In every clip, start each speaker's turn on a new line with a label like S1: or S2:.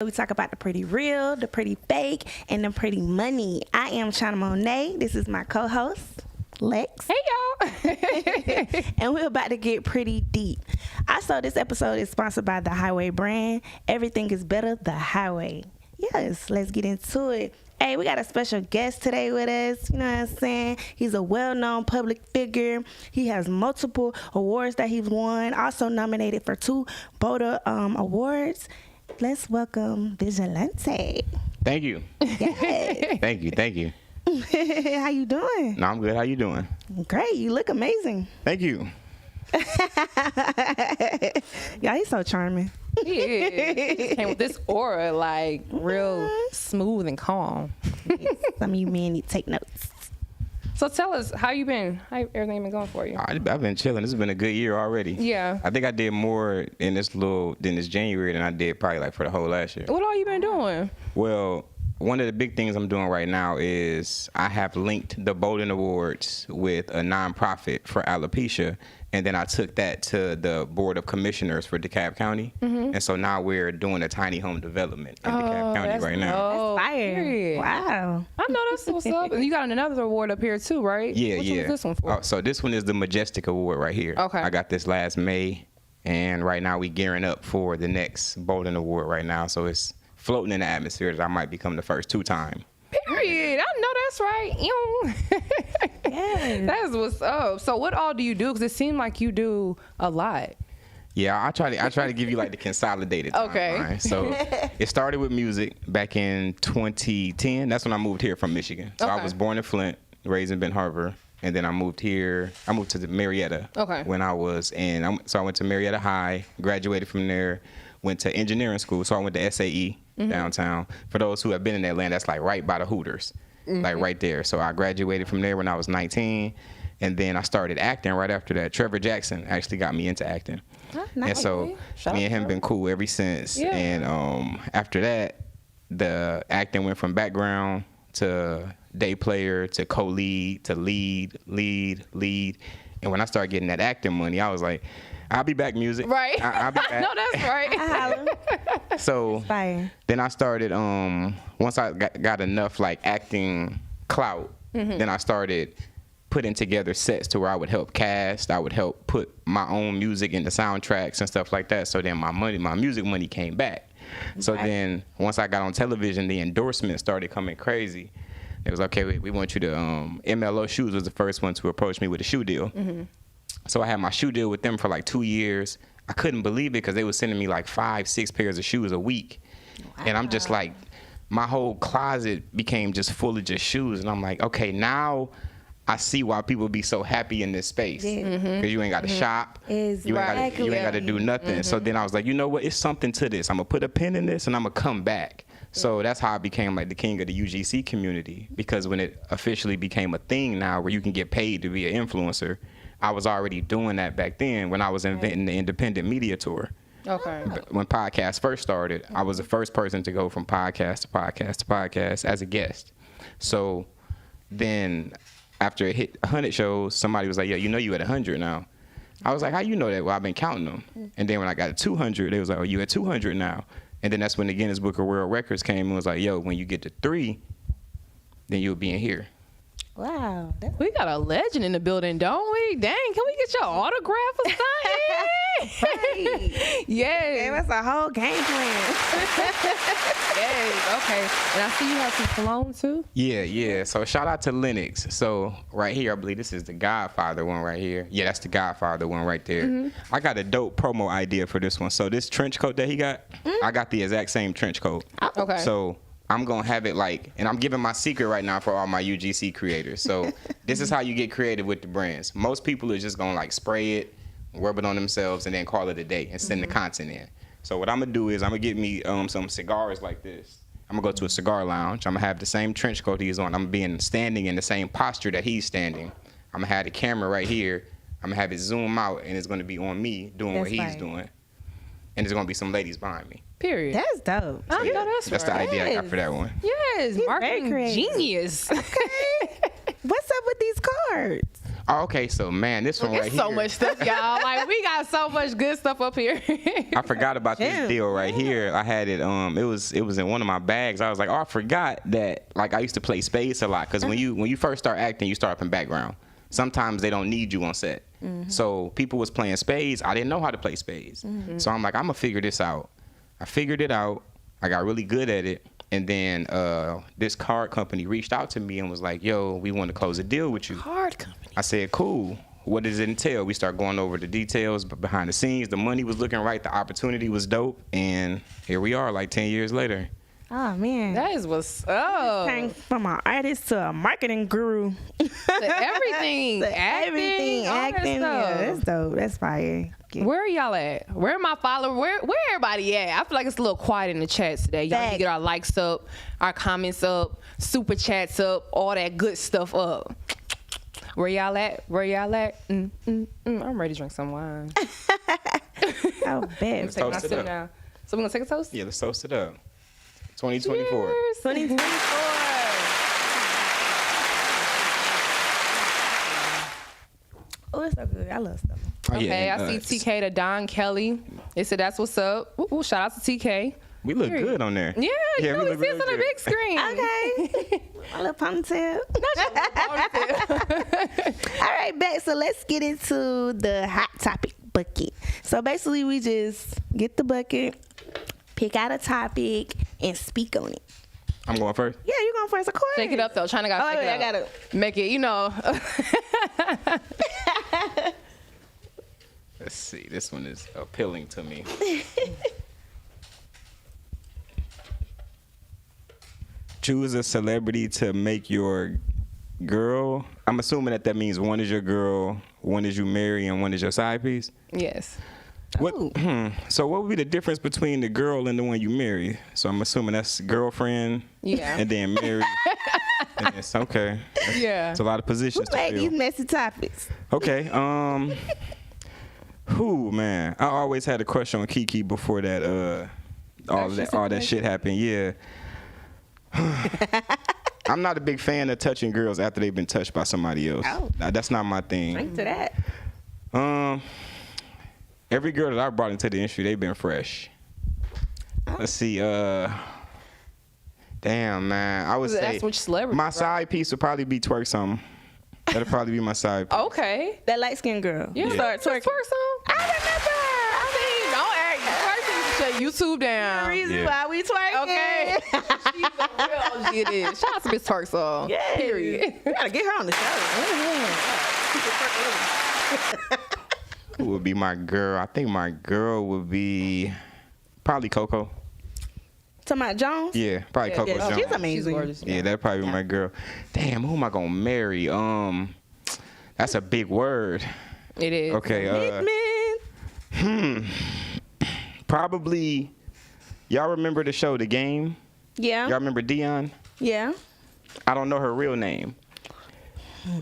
S1: We talk about the pretty real, the pretty fake, and the pretty money. I am ChinaMonai. This is my co-host, Lex.
S2: Hey, y'all.
S1: And we're about to get pretty deep. Also, this episode is sponsored by the Highway brand. Everything is better the highway. Yes, let's get into it. Hey, we got a special guest today with us. You know what I'm saying? He's a well-known public figure. He has multiple awards that he's won. Also nominated for 2 BOTA awards. Let's welcome Vigilante.
S3: Thank you.
S1: Yes.
S3: Thank you.
S1: How you doing?
S3: No, I'm good. How you doing?
S1: Great. You look amazing.
S3: Thank you.
S1: Yeah, he's so charming.
S2: He is. He just came with this aura, like real smooth and calm.
S1: Some of you men need to take notes.
S2: So tell us, how you been? How everything been going for you?
S3: I've been chilling. This has been a good year already.
S2: Yeah.
S3: I think I did more in this January than I did probably like for the whole last year.
S2: What all you been doing?
S3: Well, one of the big things I'm doing right now is I have linked the Bolden Awards with a nonprofit for alopecia, and then I took that to the Board of Commissioners for DeKalb County, and so now we're doing a tiny home development in DeKalb County right now.
S2: Oh,
S1: That's fire.
S2: period.
S1: Wow.
S2: I know that's what's up. And you got another award up here too, right?
S3: Yeah,
S2: Which
S3: yeah.
S2: one was this one for?
S3: Oh, so this one is the Majestic Award right here.
S2: Okay.
S3: I got this last May, and right now we gearing up for the next Bolden Award right now. So it's floating in the atmosphere that I might become the first 2-time.
S2: Period. I know that's right.
S1: Yes.
S2: That's what's up. So what all do you do? Because it seemed like you do a lot.
S3: Yeah, I try to give you like the consolidated
S2: Okay.
S3: timeline. So it started with music back in 2010. That's when I moved here from Michigan. So I
S2: Okay.
S3: was born in Flint, raised in Ben Harbor, and then I moved here. I moved to Marietta.
S2: Okay.
S3: When I was so I went to Marietta High, graduated from there, went to engineering school. So I went to SAE downtown. For those who have been in Atlanta, that's like right by the Hooters, like right there. So I graduated from there when I was 19. And then I started acting right after that. Trevor Jackson actually got me into acting.
S1: Oh, nice.
S3: And so
S2: Shout
S3: me
S2: out
S3: and him
S2: to
S3: been cool ever since.
S2: Yeah.
S3: And after that, the acting went from background to day player to co-lead to lead. And when I started getting that acting money, I was like, I'll be back, music.
S2: Right.
S3: I'll be back.
S2: No, that's right.
S3: So
S1: Fire.
S3: then I started, once I got enough like acting clout, then I started putting together sets to where I would help cast, I would help put my own music into soundtracks and stuff like that. So then my music money came back. So then once I got on television, the endorsements started coming crazy. It was okay, we want you to, MLO Shoes was the first one to approach me with a shoe deal. So I had my shoe deal with them for like 2 years. I couldn't believe it because they were sending me like 5-6 pairs of shoes a week. Wow. And I'm just like, my whole closet became just full of just shoes. And I'm like, okay, now I see why people be so happy in this space. Because you ain't got to shop. You ain't got to do nothing. So then I was like, you know what? It's something to this. I'm going to put a pin in this and I'm going to come back. So that's how I became like the king of the UGC community. Because when it officially became a thing now where you can get paid to be an influencer, I was already doing that back then when I was inventing the independent media tour.
S2: Okay.
S3: When podcasts first started, I was the first person to go from podcast to podcast to podcast as a guest. So then after it hit 100 shows, somebody was like, yeah, you know you at 100 now. I was like, how you know that? Well, I've been counting them. And then when I got to 200, they was like, oh, you at 200 now. And then that's when the Guinness Book of World Records came and was like, yo, when you get to 3, then you'll be in here.
S1: Wow.
S2: We got a legend in the building, don't we? Dang, can we get your autograph or something?
S1: Right.
S2: Yes.
S1: Gave us a whole game plan.
S2: Yes. Okay. And I see you have some cologne too.
S3: Yeah. So shout out to Lennox. So right here, I believe this is the Godfather one right here. Yeah, that's the Godfather one right there. I got a dope promo idea for this one. So this trench coat that he got, I got the exact same trench coat.
S2: Okay.
S3: So I'm going to have it like, and I'm giving my secret right now for all my UGC creators. So this is how you get creative with the brands. Most people are just going to like spray it, rub it on themselves, and then call it a day and send the content in. So what I'm going to do is I'm going to get me some cigars like this. I'm going to go to a cigar lounge. I'm going to have the same trench coat he's on. I'm going to be standing in the same posture that he's standing. I'm going to have the camera right here. I'm going to have it zoom out, and it's going to be on me doing what he's doing. And there's going to be some ladies behind me.
S2: Period.
S1: That's dope.
S2: I know
S3: That's the idea I got for that one.
S2: Yes,
S1: He's
S2: marketing
S1: very creative.
S2: genius.
S1: Okay. What's up with these cards?
S3: Oh, okay, so man, this one right
S2: There's
S3: here.
S2: so much stuff, y'all. Like, we got so much good stuff up here.
S3: I forgot about this
S1: Damn.
S3: deal right here. I had it. It was in one of my bags. I was like, oh, I forgot that. Like, I used to play spades a lot because when you first start acting, you start up in background. Sometimes they don't need you on set. So people was playing spades. I didn't know how to play spades. So I'm like, I'm gonna figure this out. I figured it out. I got really good at it. And then this card company reached out to me and was like, yo, we want to close a deal with you.
S1: Card company.
S3: I said, cool. What does it entail? We start going over the details, but behind the scenes, the money was looking right, the opportunity was dope, and here we are, like 10 years later.
S1: Oh man.
S2: That is what's up.
S1: Came from an artist to a marketing guru.
S2: To everything.
S1: To everything,
S2: all that
S1: acting. Yeah,
S2: stuff.
S1: that's dope. That's fire.
S2: Where are y'all at? Where are my followers? Where everybody at? I feel like it's a little quiet in the chat today. Y'all need to get our likes up, our comments up, super chats up, all that good stuff up. Where y'all at? Where y'all at? I'm ready to drink some wine.
S1: Oh, bad.
S3: Let's toast it up.
S2: Now. So we're gonna take a toast?
S3: Yeah, let's toast it up. 2024.
S2: Cheers.
S1: 2024. Oh, it's so good. I love stuff.
S3: Oh,
S2: Okay,
S3: yeah,
S2: I
S3: and,
S2: see TK to Don Kelly. They said that's what's up. Ooh, shout out to TK.
S3: We look good on there.
S2: Yeah, you
S3: we
S2: know,
S3: look
S2: we see
S3: really
S2: us on the
S3: good.
S2: big screen.
S1: Okay. My little ponytail. All right, back. So let's get into the hot topic bucket. So basically, we just get the bucket, pick out a topic, and speak on it.
S3: I'm going first.
S1: Yeah, you going first, of course.
S2: Shake it up though. China got to
S1: Oh,
S2: shake
S1: yeah,
S2: it
S1: I
S2: up.
S1: gotta.
S2: Make it, you know.
S3: Let's see. This one is appealing to me. Choose a celebrity to make your girl. I'm assuming that means one is your girl, one is you marry, and one is your side piece.
S2: Yes.
S3: What? So what would be the difference between the girl and the one you marry? So I'm assuming that's girlfriend.
S2: Yeah.
S3: And then married. And it's okay.
S2: Yeah.
S3: It's a lot of positions to
S1: Make these
S3: fill.
S1: messy topics.
S3: Okay. Who, man? I always had a crush on Kiki before that. All that shit happened. Yeah. I'm not a big fan of touching girls after they've been touched by somebody else.
S1: Oh.
S3: Nah, that's not my thing.
S1: Drink to that.
S3: Every girl that I brought into the industry, they've been fresh. Let's see. Damn, man. I would say
S2: That's which celebrity,
S3: my
S2: right?
S3: side piece would probably be Twerk Something. That'll probably be my side piece.
S2: Okay.
S1: That light skinned girl.
S2: Yeah.
S1: Start twerking.
S2: Twerk song.
S1: I remember.
S2: Don't act. Twerk shut YouTube down.
S1: The reason
S3: Yeah.
S1: why we twerking.
S2: Okay. She's a real OG it is. Shout out to Miss Twerk song.
S1: Yeah.
S2: Period.
S1: We gotta get her on the show.
S3: Who would be my girl? I think my girl would be probably Coco.
S1: Talking about Jones?
S3: Yeah, probably Coco
S1: yeah,
S3: Jones.
S1: she's amazing.
S2: She's gorgeous.
S3: Yeah, that'd probably be my girl. Damn, who am I gonna marry? That's a big word.
S2: It is.
S3: Okay.
S1: Man.
S3: Probably. Y'all remember the show The Game?
S1: Yeah.
S3: Y'all remember Dion?
S1: Yeah.
S3: I don't know her real name,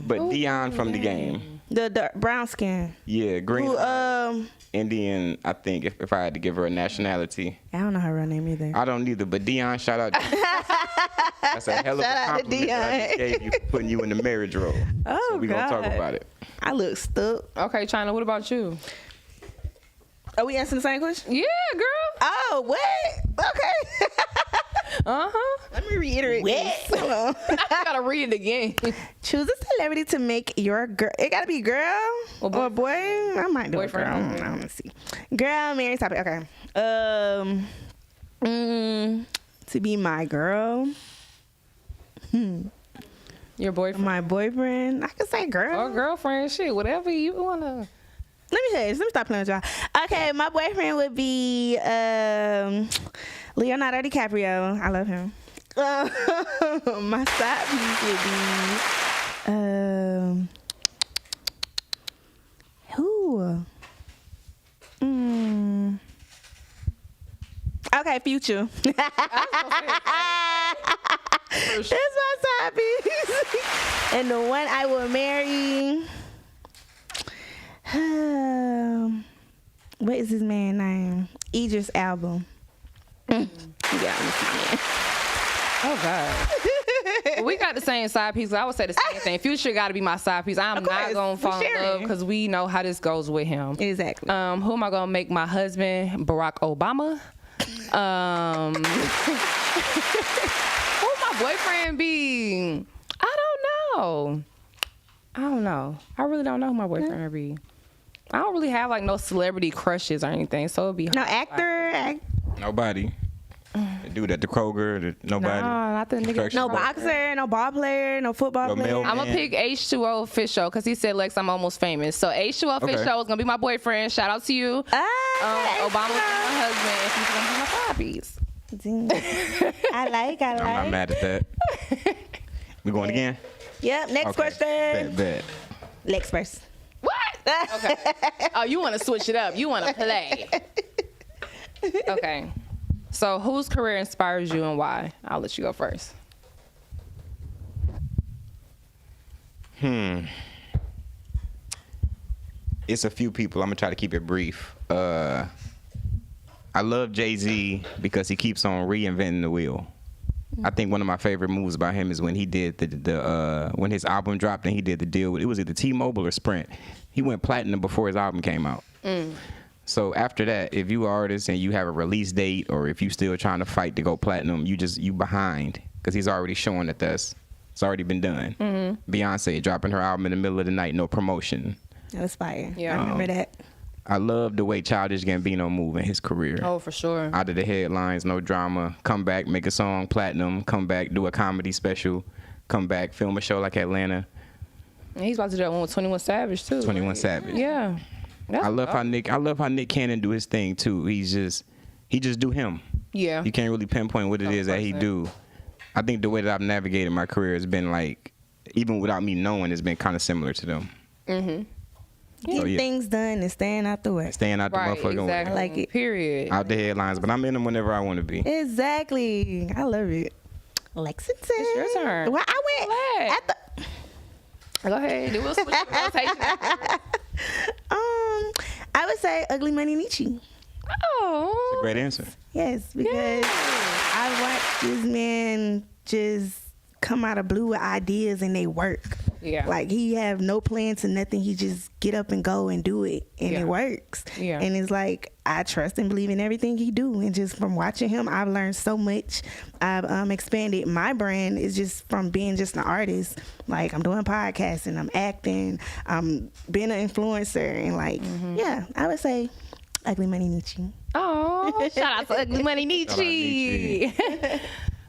S3: but Dion from The Game.
S1: The brown skin.
S3: Yeah, green.
S1: Who,
S3: Indian. I think if I had to give her a nationality.
S1: I don't know her real name either.
S3: I don't either, but Dion, shout out. That's a hell of
S1: Shout
S3: a
S1: out to
S3: compliment that I just
S1: Dion.
S3: gave you for putting you in the marriage role.
S1: Oh,
S3: So we're going to talk
S1: God.
S3: about it.
S1: I look stuck.
S2: Okay, China, what about you?
S1: Are we answering the same question?
S2: Yeah, girl.
S1: Oh, what? Okay.
S2: Uh-huh.
S1: Let me reiterate this. Hold on.
S2: I gotta read it again.
S1: Choose a celebrity to make your girl. It gotta be girl
S2: Or
S1: or boy. I might do
S2: Boyfriend.
S1: it girl. I don't see. Girl, married topic. Okay. To be my girl.
S2: Your boyfriend
S1: My boyfriend. I could say girl.
S2: or girlfriend, shit, whatever you wanna.
S1: Let me tell you. Let me stop playing with y'all. Okay, my boyfriend would be Leonardo DiCaprio. I love him. My side piece would be who? Okay, Future. That's my side piece. And the one I will marry. What is his man's name? Idris Album. Yeah, I'm a fan.
S2: Oh God. We got the same side piece. I would say the same thing. Future got to be my side piece. I'm not gonna fall in love because we know how this goes with him.
S1: Exactly.
S2: Who am I gonna make my husband? Barack Obama. Who my boyfriend be? I don't know. I really don't know who my boyfriend would be. I don't really have like no celebrity crushes or anything, so it'd be
S1: No actor.
S3: Nobody. The dude at the Kroger, nobody.
S2: No, not the nigga.
S1: No boxer, no ball player, no football player.
S3: mailman.
S2: I'm gonna pick H2O Official because he said, Lex, I'm almost famous. So H2O Official is gonna be my boyfriend. Shout out to you. Obama was my husband, and he's gonna be my hobbies.
S1: I like.
S3: I'm not mad at that. We going again?
S1: Yep. Next question.
S3: Bet.
S1: Lex first.
S2: What? Okay. Oh, you want to switch it up? You want to play? Okay. So, whose career inspires you and why? I'll let you go first.
S3: It's a few people. I'm gonna try to keep it brief. I love Jay-Z because he keeps on reinventing the wheel. I think one of my favorite moves about him is when he did the when his album dropped and he did the deal with, it was either T-Mobile or Sprint. He went platinum before his album came out. So after that, if you are an artist and you have a release date, or if you still trying to fight to go platinum, you behind, because he's already showing that it's already been done. Beyonce dropping her album in the middle of the night, no promotion.
S1: That was fire.
S2: Yeah.
S1: I remember that.
S3: I love the way Childish Gambino move in his career.
S2: Oh, for sure.
S3: Out of the headlines, no drama. Come back, make a song, platinum. Come back, do a comedy special. Come back, film a show like Atlanta.
S2: And he's about to do that one with 21 Savage too.
S3: 21 Savage.
S2: Yeah.
S3: I love how Nick Cannon do his thing too. He just do him.
S2: Yeah.
S3: You can't really pinpoint what it is that he do. I think the way that I've navigated my career has been like, even without me knowing, it's been kind of similar to them.
S1: Getting things done and staying out the way.
S3: Staying out the motherfucking
S2: exactly.
S3: way.
S1: I like it.
S2: Period.
S3: Out the headlines, but I'm in them whenever I want to be.
S1: Exactly. I love it. Lexington.
S2: It's your turn.
S1: Well, I went at the.
S2: Go ahead. We'll switch the rotation.
S1: I would say Ugly Money Nicki.
S2: Oh.
S3: It's a great answer.
S1: Yes, because I watched this man just come out of blue with ideas and they work.
S2: Yeah.
S1: Like he have no plans and nothing. He just get up and go and do it, and it works.
S2: Yeah.
S1: And it's like I trust and believe in everything he do, and just from watching him, I've learned so much. I've expanded my brand is just from being just an artist. Like I'm doing podcasting, I'm acting, I'm being an influencer, and like I would say Ugly Money Nicki.
S2: Oh, shout out to Ugly Money
S3: Shout out
S2: Nicki.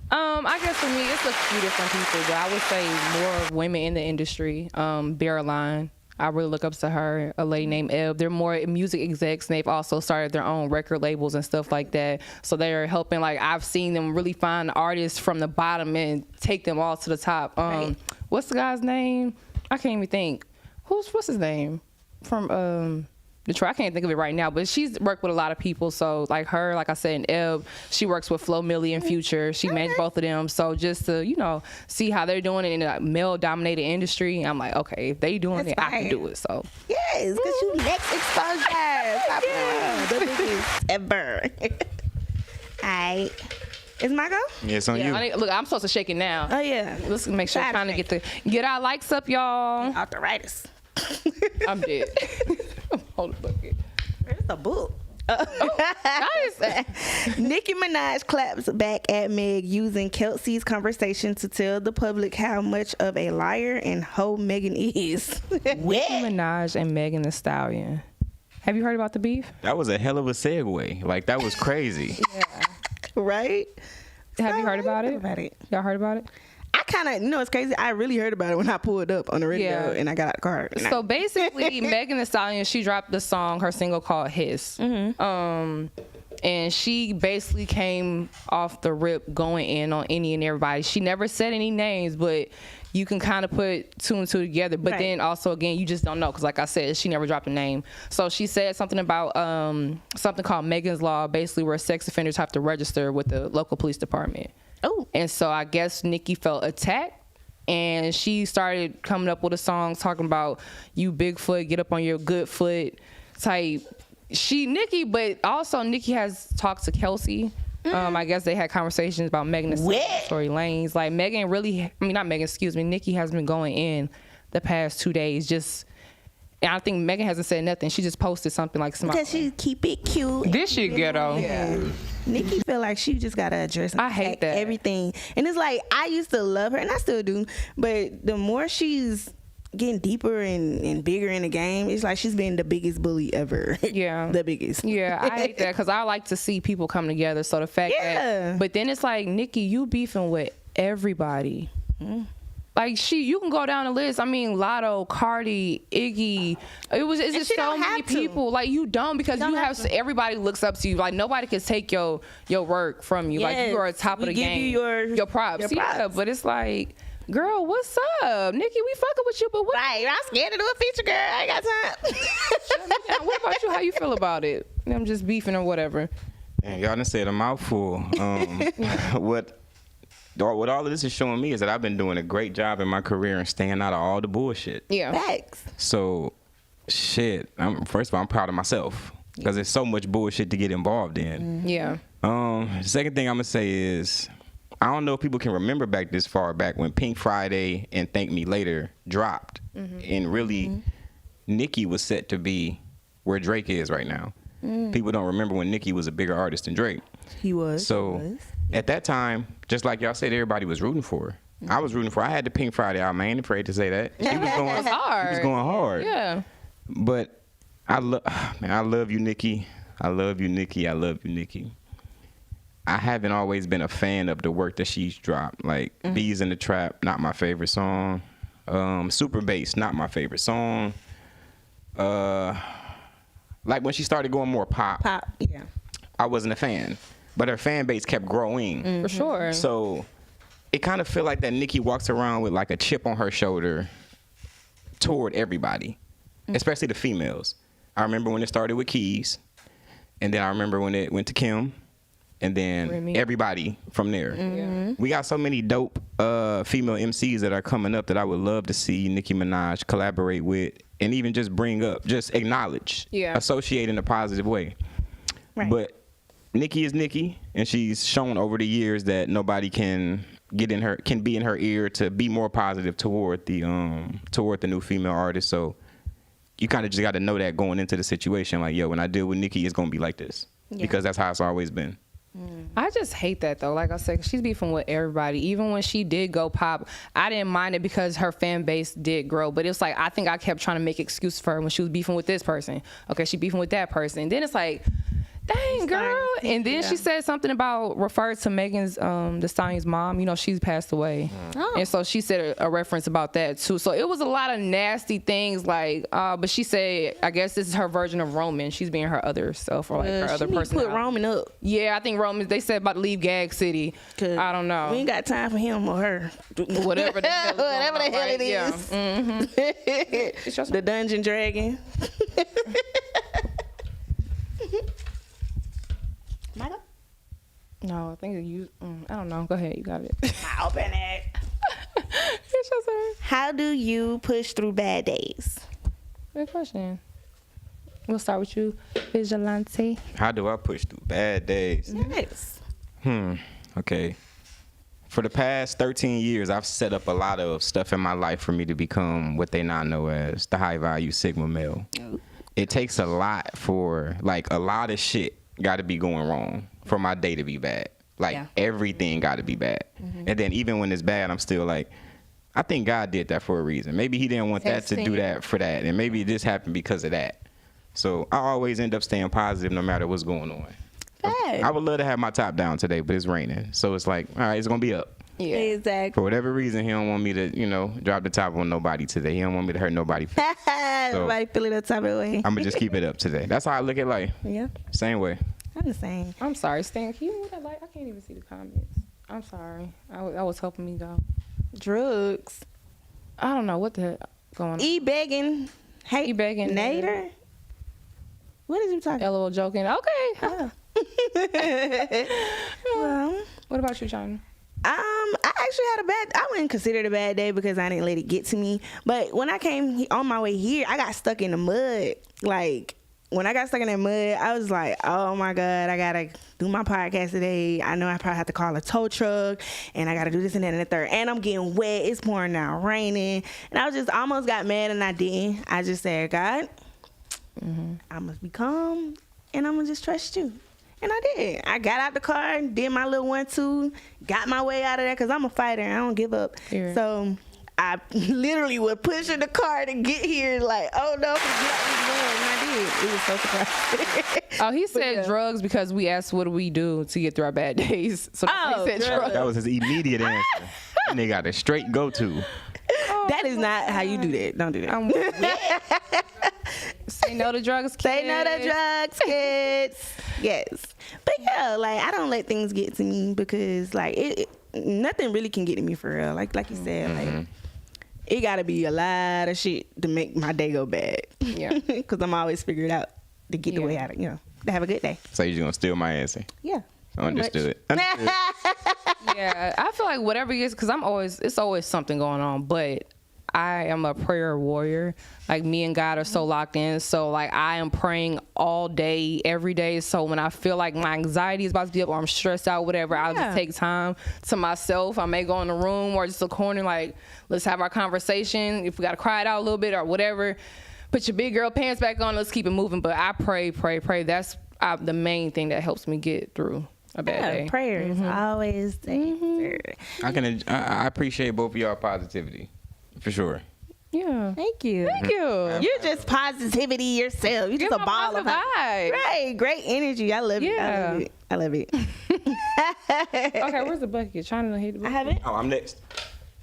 S2: I guess for me, it's a few different people, but I would say more women in the industry. Bearline, I really look up to her. A lady named Eb. They're more music execs, and they've also started their own record labels and stuff like that. So they're helping. Like I've seen them really find artists from the bottom and take them all to the top. What's the guy's name? I can't even think. What's his name? From Detroit. I can't think of it right now, but she's worked with a lot of people. So like her, like I said, and Eb, she works with Flo Milli and Future. She managed both of them. So just to, see how they're doing it in a male-dominated industry, I'm like, okay, if they doing it, I can do it. So
S1: yes, because you next exposure. The biggest ever. All right. Is my go?
S3: Yeah, it's on you.
S2: Look, I'm supposed to shake it now.
S1: Oh, yeah.
S2: Let's make sure trying to get our likes up, y'all.
S1: Arthritis.
S2: I'm dead. Hold the bucket.
S1: Where's the book?
S2: Nice.
S1: Nicki Minaj claps back at Meg using Kelsey's conversation to tell the public how much of a liar and hoe Megan is.
S2: Nicki Minaj and Megan Thee Stallion. Have you heard about the beef?
S3: That was a hell of a segue. Like that was crazy.
S2: Yeah.
S1: Right?
S2: Have you heard about it? Y'all heard about it?
S1: I kind of, it's crazy. I really heard about it when I pulled up on the radio and I got out the car.
S2: So basically, Megan Thee Stallion, she dropped the song, her single called Hiss. And she basically came off the rip going in on any and everybody. She never said any names, but you can kind of put two and two together. But then also, again, you just don't know because, like I said, she never dropped a name. So she said something about something called Megan's Law, basically where sex offenders have to register with the local police department.
S1: Oh. And
S2: so I guess Nicki felt attacked, and she started coming up with a song talking about you Bigfoot, get up on your good foot type. Nicki, but also Nicki has talked to Kelsie I guess they had conversations about Megan and Tory Lanez. Like Nicki has been going in the past 2 days. And I think Megan hasn't said nothing. She just posted something like smiling.
S1: Because she keep it cute.
S2: This shit ghetto.
S1: Yeah. Nicki feel like she just gotta address
S2: I hate that.
S1: everything. And it's like, I used to love her, and I still do. But the more she's getting deeper and bigger in the game, it's like she's been the biggest bully ever.
S2: Yeah.
S1: The biggest.
S2: Yeah, I hate that because I like to see people come together. So the fact that, but then it's like, Nicki, you beefing with everybody. Like you can go down the list. I mean, Lotto, Cardi, Iggy. It's just so many people. Like you don't because you have everybody looks up to you. Like nobody can take your work from you. Yes. Like you are at top of the game. Your props. Yeah, but it's like, girl, what's up, Nicki? We fucking with you, but what?
S1: Right, I'm scared to do a feature, girl. I ain't got time.
S2: What about you? How you feel about it? I'm just beefing or whatever.
S3: And y'all done said a mouthful. What all of this is showing me is that I've been doing a great job in my career and staying out of all the bullshit.
S2: Yeah.
S1: Facts.
S3: So, shit. First of all, I'm proud of myself because there's so much bullshit to get involved in.
S2: Yeah.
S3: The second thing I'm gonna say is, I don't know if people can remember back this far back when Pink Friday and Thank Me Later dropped, and really, Nicki was set to be where Drake is right now. People don't remember when Nicki was a bigger artist than Drake.
S1: He was.
S3: So at that time, just like y'all said, everybody was rooting for her. I was rooting for her. I had the Pink Friday album. I ain't afraid to say that. She was going hard. She was going hard.
S2: Yeah.
S3: But I love you, Nicki. I love you, Nicki. I love you, Nicki. I haven't always been a fan of the work that she's dropped. Like Bees in the Trap, not my favorite song. Super Bass, not my favorite song. Like when she started going more pop,
S1: yeah,
S3: I wasn't a fan. But her fan base kept growing.
S2: For sure.
S3: So it kind of feel like that Nicki walks around with like a chip on her shoulder toward everybody, especially the females. I remember when it started with Keys, and then I remember when it went to Kim, and then everybody from there. We got so many dope female MCs that are coming up that I would love to see Nicki Minaj collaborate with and even just bring up, just acknowledge, associate in a positive way.
S1: Right.
S3: But Nicki is Nicki, and she's shown over the years that nobody can be in her ear to be more positive toward the new female artist. So you kind of just got to know that going into the situation. Like, yo, when I deal with Nicki, it's gonna be like this because that's how it's always been.
S2: I just hate that though. Like I said, she's beefing with everybody. Even when she did go pop, I didn't mind it because her fan base did grow. But it's like I think I kept trying to make excuses for her when she was beefing with this person. Okay, she beefing with that person. And then it's like, dang, girl. And then she said something about referred to Megan's the Stallion's mom. You know, she's passed away. And so she said a reference about that too. So it was a lot of nasty things like but she said I guess this is her version of Roman. She's being her other self or like her other person.
S1: Put Roman up.
S2: Yeah, I think Roman, they said about to leave Gag City. I don't know.
S1: We ain't got time for him or her.
S2: Whatever the hell,
S1: it is.
S2: Yeah.
S1: The Dungeon Dragon. Michael?
S2: No, I think you. I don't know. Go ahead. You got it.
S1: Open it.
S2: It's your turn.
S1: How do you push through bad days?
S2: Good question. We'll start with you, Vigilante.
S3: How do I push through bad days?
S1: Nice.
S3: Okay. For the past 13 years, I've set up a lot of stuff in my life for me to become what they now know as the high value Sigma male. It takes a lot for, like, a lot of shit got to be going wrong for my day to be bad. Like, everything got to be bad. And then even when it's bad, I'm still like, I think God did that for a reson. Maybe he didn't want that to do that for that. And maybe this happened because of that. So I always end up staying positive no matter what's going on. I would love to have my top down today, but it's raining. So it's like, all right, it's going to be up.
S1: Yeah, exactly.
S3: For whatever reason, he don't want me to, drop the top on nobody today. He don't want me to hurt nobody.
S1: Nobody feeling that type of way.
S3: I'm going to just keep it up today. That's how I look at life.
S1: Yeah.
S3: Same way.
S1: I'm the same.
S2: I'm sorry, Stan. Can you move that light? I can't even see the comments. I'm sorry. I was helping me go.
S1: Drugs.
S2: I don't know what the heck going on.
S1: E-begging. Hey,
S2: E-begging.
S1: Nader. What is he talking about?
S2: LOL joking. Okay.
S1: Well,
S2: what about you, China?
S1: I actually had I wouldn't consider it a bad day because I didn't let it get to me. But when I came on my way here, I got stuck in the mud. Like, when I got stuck in that mud, I was like, oh my God, I gotta do my podcast today. I know I probably have to call a tow truck, and I gotta do this and that and the third. And I'm getting wet. It's pouring down, raining. And I was just almost got mad, and I didn't. I just said, God, I must be calm, and I'm gonna just trust you. And I did. I got out the car, did my little 1-2, got my way out of there, because I'm a fighter. I don't give up.
S2: Yeah.
S1: So I literally was pushing the car to get here, like, oh no, get out this mud. And I did. It was so surprising.
S2: Oh, he said drugs because we asked what do we do to get through our bad days. So he said drugs.
S3: That was his immediate answer. And they got a straight go-to.
S1: That is not how you do that. Don't do that.
S2: Say no to drugs, kids.
S1: Say no to drugs, kids. Yes. But yeah, like, I don't let things get to me, because like nothing really can get to me for real. Like you said, like, it gotta be a lot of shit to make my day go bad.
S2: Yeah.
S1: Because I'm always figured out to get the way out of, to have a good day.
S3: So you're just gonna steal my answer?
S1: Yeah.
S3: Understood.
S2: Yeah, I feel like whatever it is, because it's always something going on, but I am a prayer warrior. Like, me and God are so locked in. So like, I am praying all day, every day. So when I feel like my anxiety is about to be up, or I'm stressed out, whatever, I'll just take time to myself. I may go in the room or just a corner, like, let's have our conversation. If we got to cry it out a little bit or whatever, put your big girl pants back on. Let's keep it moving. But I pray. That's the main thing that helps me get through a bad day.
S1: Prayer is always the answer.
S3: I appreciate both of y'all positivity. For sure.
S2: Yeah.
S1: Thank you.
S2: Thank you.
S1: You're just positivity yourself. You're just a ball of
S2: vibe.
S1: Right. Great energy. I love it. I love it.
S2: Okay, where's the bucket? Trying to hit the bucket.
S1: I have it.
S3: Oh, I'm next.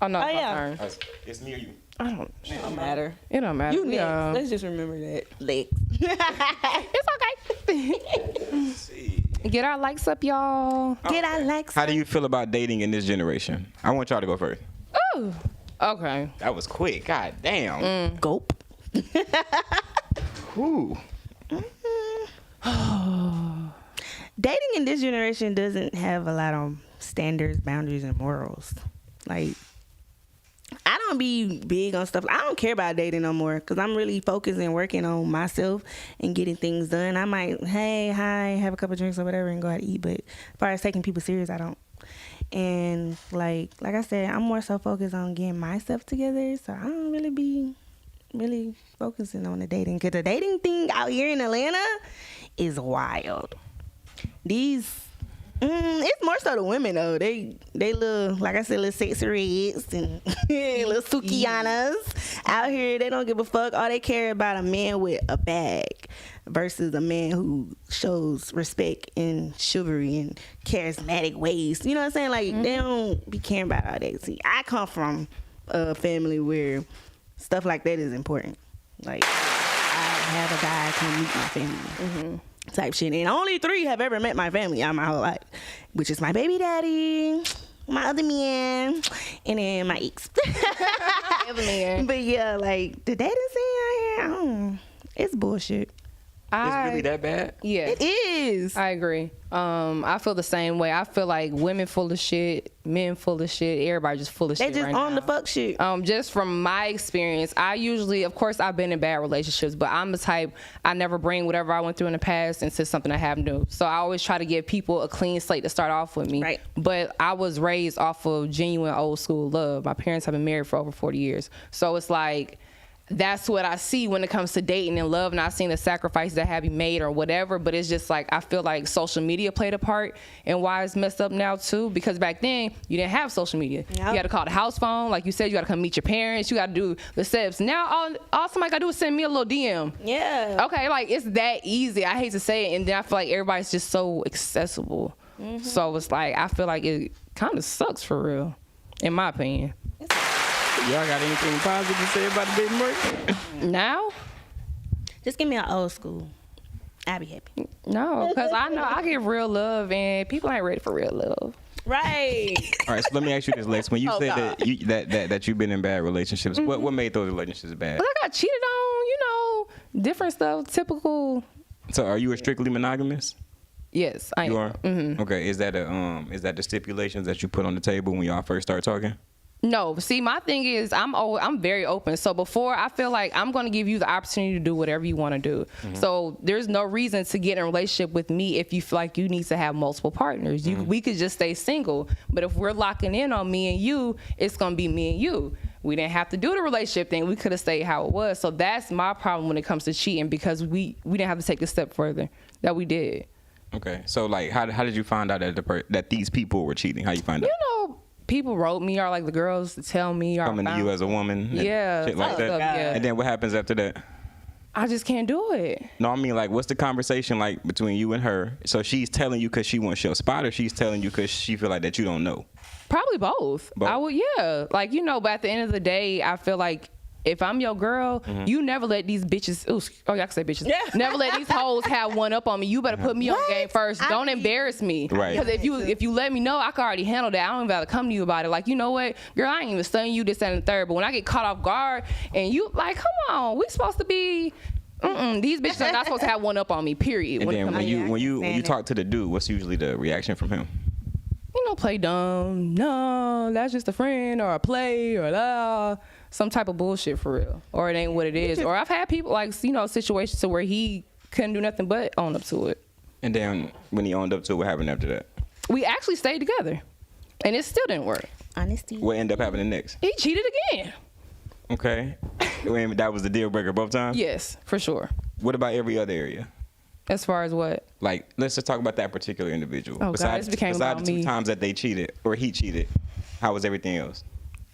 S2: Oh, no.
S1: Oh,
S2: my
S1: yeah.
S2: turn.
S3: It's me or you?
S1: It don't matter.
S2: It don't matter.
S1: You next. Let's just remember that. Lex.
S2: It's okay. Get our likes up, y'all.
S1: Get our likes.
S3: How do you feel about dating in this generation? I want y'all to go first.
S2: Ooh. Okay.
S3: That was quick. God damn.
S1: Gulp.
S3: Ooh.
S1: Dating in this generation doesn't have a lot of standards, boundaries, and morals. Like, I don't be big on stuff. I don't care about dating no more, because I'm really focused and working on myself and getting things done. I might, hey, hi, have a couple drinks or whatever and go out to eat. But as far as taking people serious, I don't. And like I said, I'm more so focused on getting myself together. So I don't really be focusing on the dating. Because the dating thing out here in Atlanta is wild. It's more so the women though. They little, like I said, little sexy reds and little Sukianas out here. They don't give a fuck. All they care about a man with a bag versus a man who shows respect and chivalry and charismatic ways. You know what I'm saying? Like, they don't be caring about all that. See, I come from a family where stuff like that is important. Like, I have a guy come meet my family. Type shit. And only 3 have ever met my family out my whole life, which is my baby daddy, my other man, and then my ex.
S2: Other man.
S1: But yeah, like, the dating scene out here, it's bullshit.
S3: It's really that bad?
S2: Yeah.
S1: It is.
S2: I agree. I feel the same way. I feel like women full of shit, men full of shit, everybody just full of
S1: They
S2: shit
S1: just
S2: right
S1: on
S2: now.
S1: the fuck shit.
S2: Just from my experience, I usually, of course, I've been in bad relationships, but I'm the type, I never bring whatever I went through in the past into something I have new. So I always try to give people a clean slate to start off with me.
S1: Right.
S2: But I was raised off of genuine old school love. My parents have been married for over 40 years. So it's like, that's what I see when it comes to dating and love, and I've seen the sacrifices that have been made or whatever, but it's just like, I feel like social media played a part in why it's messed up now too, because back then you didn't have social media.
S1: Yep.
S2: You had to call the house phone, like you said, you got to come meet your parents, you got to do the steps. Now all somebody got to do is send me a little DM.
S1: Yeah.
S2: Okay, like, it's that easy. I hate to say it, and then I feel like everybody's just so accessible. So it's like, I feel like it kind of sucks for real, in my opinion.
S3: Y'all got anything positive to say about the dating market?
S2: Now?
S1: Just give me an old school. I'll be happy.
S2: No, because I know I get real love, and people ain't ready for real love.
S1: Right.
S3: All right, so let me ask you this, Lex. When you said that you've been in bad relationships, what made those relationships bad?
S2: But I got cheated on, different stuff, typical.
S3: So are you a strictly monogamous?
S2: Yes, I am.
S3: You are? Okay, is that the stipulations that you put on the table when y'all first start talking?
S2: No, see, my thing is I'm very open. So before, I feel like I'm going to give you the opportunity to do whatever you want to do. So there's no reason to get in a relationship with me if you feel like you need to have multiple partners. We could just stay single. But if we're locking in on me and you, it's going to be me and you. We didn't have to do the relationship thing. We could have stayed how it was. So that's my problem when it comes to cheating, because we didn't have to take a step further that we did.
S3: Okay, so like, how did you find out that these people were cheating? How you find out?
S2: You know, people wrote me, or like the girls tell me, or
S3: Coming to you as a woman, and
S2: yeah,
S3: shit like that.
S2: Yeah.
S3: And then what happens after that?
S2: I just can't do it.
S3: No, I mean, like, what's the conversation like between you and her? So she's telling you because she wants your spot, or she's telling you because she feel like that you don't know?
S2: Probably both. I would, yeah. Like, you know, but at the end of the day, I feel like if I'm your girl, you never let these bitches, y'all can say bitches. Never let these hoes have one up on me. You better put me on the game first. Don't embarrass me.
S3: Right.
S2: Because if you let me know, I can already handle that. I don't even gotta come to you about it. Like, you know what, girl, I ain't even studying you this and the third. But when I get caught off guard and you like, come on, we supposed to be. These bitches are not supposed to have one up on me. Period.
S3: And then when you talk to the dude, what's usually the reaction from him?
S2: You know, play dumb. No, that's just a friend or a play or some type of bullshit for real. Or it ain't what it is. Or I've had people like, you know, situations to where he couldn't do nothing but own up to it.
S3: And then when he owned up to it, what happened after that?
S2: We actually stayed together. And it still didn't work.
S1: Honesty.
S3: What ended up happening next?
S2: He cheated again.
S3: Okay. That was the deal breaker both times?
S2: Yes, for sure.
S3: What about every other area?
S2: As far as what?
S3: Like, let's just talk about that particular individual.
S2: Oh, God, this became
S3: besides
S2: about
S3: the two
S2: me.
S3: times that they cheated, or he cheated, how was everything else?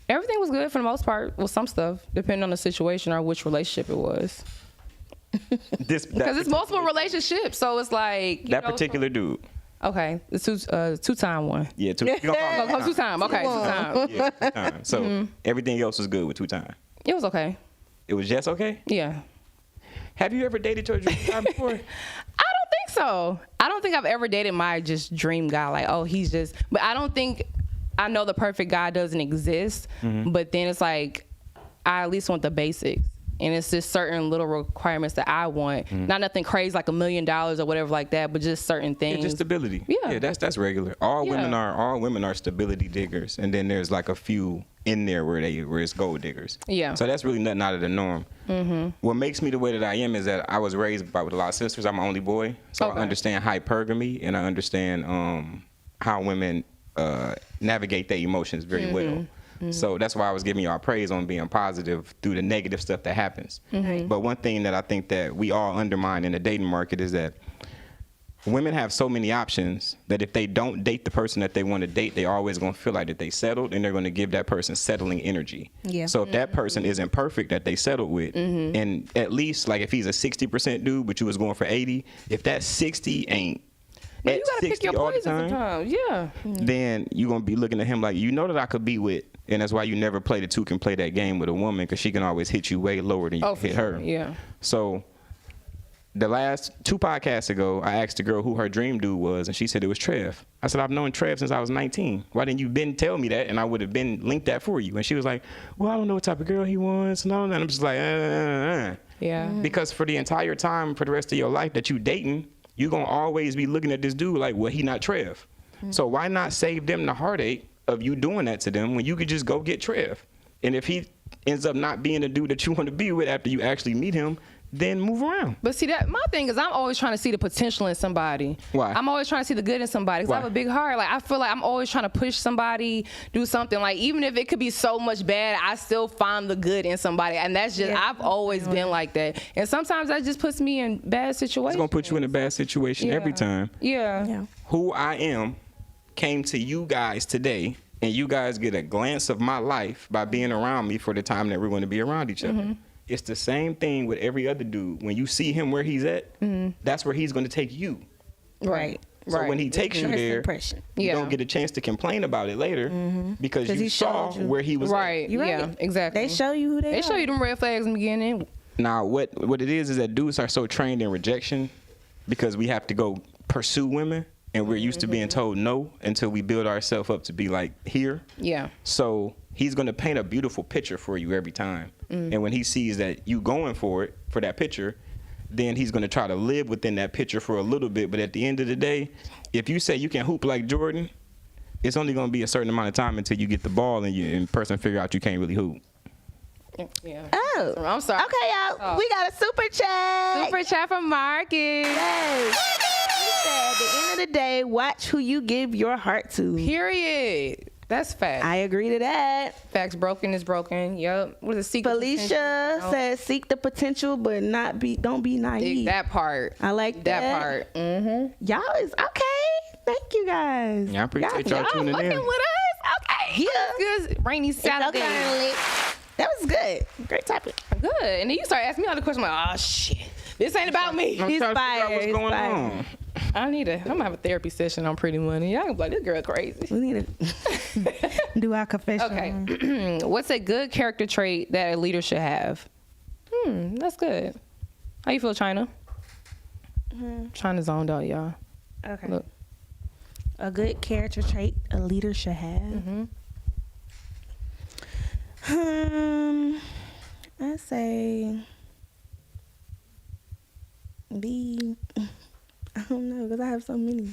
S2: Everything was good for the most part. Well, some stuff, depending on the situation or which relationship it was. Because it's multiple relationships, so it's like
S3: that particular dude.
S2: Okay, the two-time one.
S3: Yeah, two. You
S2: Go two-time. Okay, two-time.
S3: Yeah, 2 times. So everything else was good with 2 times.
S2: It was okay.
S3: It was just okay.
S2: Yeah.
S3: Have you ever dated your dream guy before?
S2: I don't think so. I don't think I've ever dated my just dream guy. Like, oh, he's just. But I don't think I know the perfect guy doesn't exist. But then it's like I at least want the basics. And it's just certain little requirements that I want. Not nothing crazy like $1 million or whatever like that, but just certain things.
S3: Yeah, just stability.
S2: Yeah,
S3: that's regular. All women are stability diggers, and then there's like a few in there where it's gold diggers. Yeah. So that's really nothing out of the norm. What makes me the way that I am is that I was raised with a lot of sisters. I'm my only boy, so I understand hypergamy, and I understand how women navigate their emotions very well. So that's why I was giving y'all praise on being positive through the negative stuff that happens. But one thing that I think that we all undermine in the dating market is that women have so many options that if they don't date the person that they want to date, they're always going to feel like that they settled, and they're going to give that person settling energy. Yeah. So if that person isn't perfect that they settled with, and at least like if he's a 60% dude, but you was going for 80, if that 60 ain't
S2: you gotta pick your poison sometimes. Yeah.
S3: Then you're going to be looking at him like, you know that I could be with. And that's why you never play the two can play that game with a woman, because she can always hit you way lower than you can hit her.
S2: Yeah.
S3: So the last 2 podcasts ago, I asked the girl who her dream dude was, and she said it was Trev. I said, I've known Trev since I was 19. Why didn't you been tell me that, and I would have been linked that for you? And she was like, well, I don't know what type of girl he was. And all that. And I'm just like,
S2: Yeah.
S3: Because for the entire time, for the rest of your life that you dating, you're going to always be looking at this dude like, well, he not Trev. So why not save them the heartache of you doing that to them when you could just go get Trev? And if he ends up not being the dude that you want to be with after you actually meet him, then move around.
S2: But see, that my thing is I'm always trying to see the potential in somebody.
S3: Why?
S2: I'm always trying to see the good in somebody because I have a big heart. Like, I feel like I'm always trying to push somebody, do something. Like, even if it could be so much bad, I still find the good in somebody. And that's just, I've always been like that. And sometimes that just puts me in bad situations.
S3: It's going to put you in a bad situation every time.
S2: Yeah.
S3: Who I am came to you guys today, and you guys get a glance of my life by being around me for the time that we're going to be around each other. It's the same thing with every other dude. When you see him where he's at, that's where he's going to take you.
S1: Right.
S3: So when he takes you there, you don't get a chance to complain about it later because you saw where he was
S2: at. Yeah, exactly.
S1: They show you who they are.
S2: They show you them red flags in the beginning.
S3: Now, what it is that dudes are so trained in rejection because we have to go pursue women, and we're used to being told no until we build ourselves up to be like here.
S2: Yeah.
S3: So he's going to paint a beautiful picture for you every time. And when he sees that you going for it, for that picture, then he's going to try to live within that picture for a little bit. But at the end of the day, if you say you can hoop like Jordan, it's only going to be a certain amount of time until you get the ball and person figure out you can't really hoop.
S2: Yeah.
S1: Oh.
S2: I'm sorry.
S1: Okay, y'all.
S2: Oh.
S1: We got a super chat.
S2: Super chat from Marcus.
S1: Yes. He said, at the end of the day, watch who you give your heart to.
S2: Period. That's fact.
S1: I agree to that.
S2: Facts. Broken is broken. Yep. What is it? Seek the
S1: Felicia
S2: potential.
S1: says, seek the potential, but don't be naive.
S2: That part.
S1: I like
S2: that part. Mm-hmm.
S1: Y'all is okay. Thank you guys.
S3: Yeah, I appreciate y'all tuning
S2: fucking
S3: in.
S2: with us. Okay.
S1: Yeah.
S2: Good. Rainy Saturday.
S1: That was good. Great topic.
S2: Good. And then you start asking me all the questions. I'm like, oh shit, this ain't about me.
S3: I'm trying to figure out what's going on.
S2: I'm gonna have a therapy session on Pretty Money. Y'all gonna be like, this girl crazy.
S1: We need to do our confession.
S2: Okay. What's a good character trait that a leader should have? That's good. How you feel, China? China zoned out, y'all.
S1: Okay.
S2: Look.
S1: A good character trait a leader should have. I say be. I don't know because I have so many.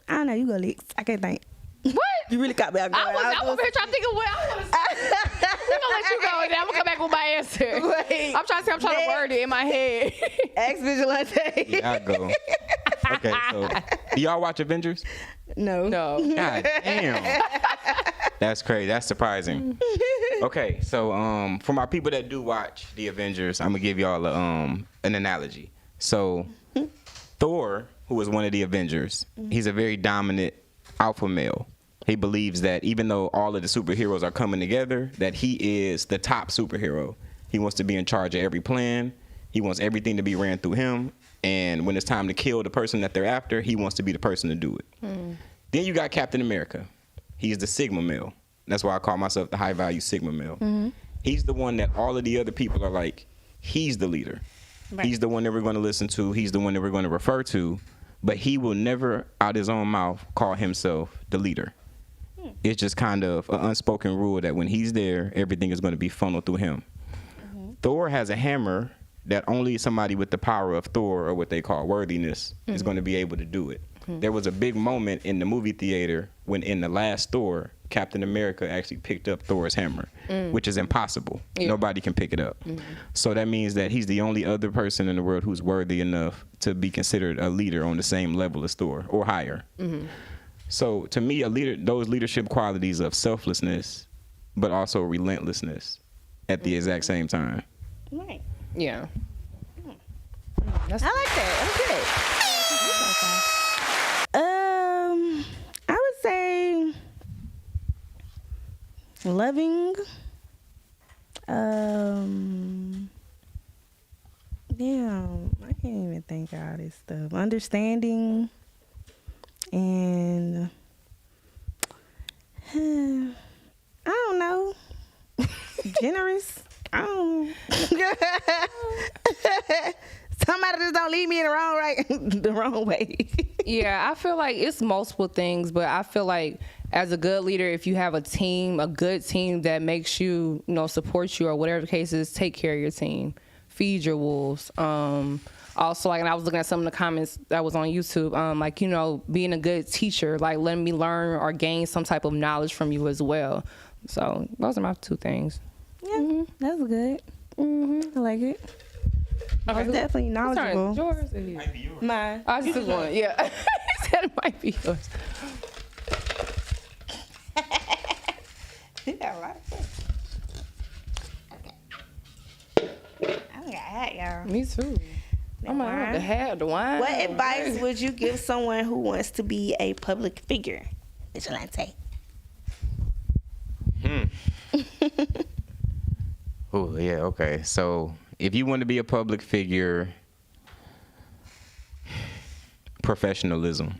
S1: I don't know. You go next. I can't think.
S2: What?
S1: You really got me out.
S2: I'm over here trying to think of what I want to say. We're gonna let you go, and then I'm gonna come back with my answer.
S1: Wait.
S2: I'm trying to word it in my head.
S1: Ex Vigilante.
S3: Yeah, I go. Okay, so do y'all watch Avengers?
S1: No.
S3: God damn. That's crazy. That's surprising. Okay, so for my people that do watch the Avengers, I'm gonna give y'all an analogy. So Thor, who was one of the Avengers, he's a very dominant alpha male. He believes that even though all of the superheroes are coming together, that he is the top superhero. He wants to be in charge of every plan. He wants everything to be ran through him. And when it's time to kill the person that they're after, he wants to be the person to do it. Then you got Captain America. He's the Sigma male. That's why I call myself the high value Sigma male. He's the one that all of the other people are like, he's the leader. Right. He's the one that we're going to listen to. He's the one that we're going to refer to. But he will never, out his own mouth, call himself the leader. It's just kind of an unspoken rule that when he's there, everything is going to be funneled through him. Thor has a hammer that only somebody with the power of Thor, or what they call worthiness, is going to be able to do it. There was a big moment in the movie theater when in the last Thor, Captain America actually picked up Thor's hammer, which is impossible. Yeah. Nobody can pick it up. So that means that he's the only other person in the world who's worthy enough to be considered a leader on the same level as Thor or higher. So to me, a leader, those leadership qualities of selflessness, but also relentlessness at the exact same time.
S1: Right.
S2: Yeah.
S1: I like that. I would say loving. Damn, I can't even think of all this stuff. Understanding and I don't know. Generous. I don't. Somebody just don't lead me in the wrong way.
S2: Yeah, I feel like it's multiple things, but I feel like as a good leader, if you have a good team that makes you, supports you or whatever the case is, take care of your team, feed your wolves. Also, like, and I was looking at some of the comments that was on YouTube, being a good teacher, like letting me learn or gain some type of knowledge from you as well. So those are my two things.
S1: Yeah, that's good. I like it. Okay, it's definitely knowledgeable.
S2: Yours?
S3: Might be yours.
S1: Mine.
S2: I just took one. Yeah, he said it might be yours.
S1: Yeah, right. I got hat, y'all.
S2: Me too. Oh my God, the hat, the wine.
S1: What advice would you give someone who wants to be a public figure? Vigilante.
S3: Oh, yeah, okay. So if you want to be a public figure, professionalism.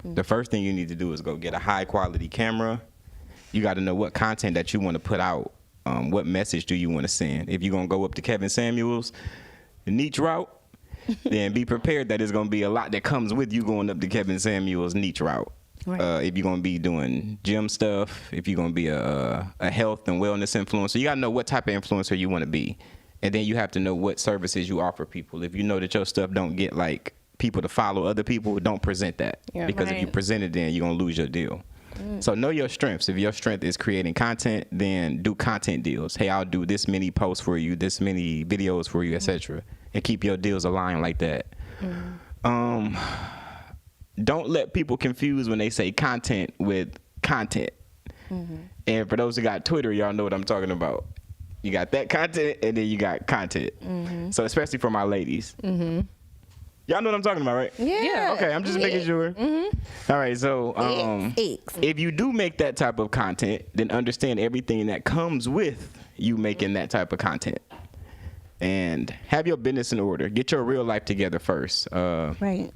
S3: The first thing you need to do is go get a high quality camera. You got to know what content that you want to put out. What message do you want to send? If you're going to go up to Kevin Samuels, the niche route, then be prepared that there's going to be a lot that comes with you going up to Kevin Samuels' niche route. Right. If you're going to be doing gym stuff, if you're going to be a health and wellness influencer, you got to know what type of influencer you want to be. And then you have to know what services you offer people. If you know that your stuff don't get like people to follow other people, don't present that.
S2: Yeah,
S3: because if you present it, then you're going to lose your deal. So know your strengths. If your strength is creating content, then do content deals. Hey, I'll do this many posts for you, this many videos for you, etc. And keep your deals aligned like that. Don't let people confuse when they say content with content. And for those who got Twitter, y'all know what I'm talking about. You got that content, and then you got content. So especially for my ladies. Y'all know what I'm talking about, right?
S2: Yeah.
S3: Okay, I'm just making sure. All right, so if you do make that type of content, then understand everything that comes with you making that type of content. And have your business in order. Get your real life together first.
S1: Right.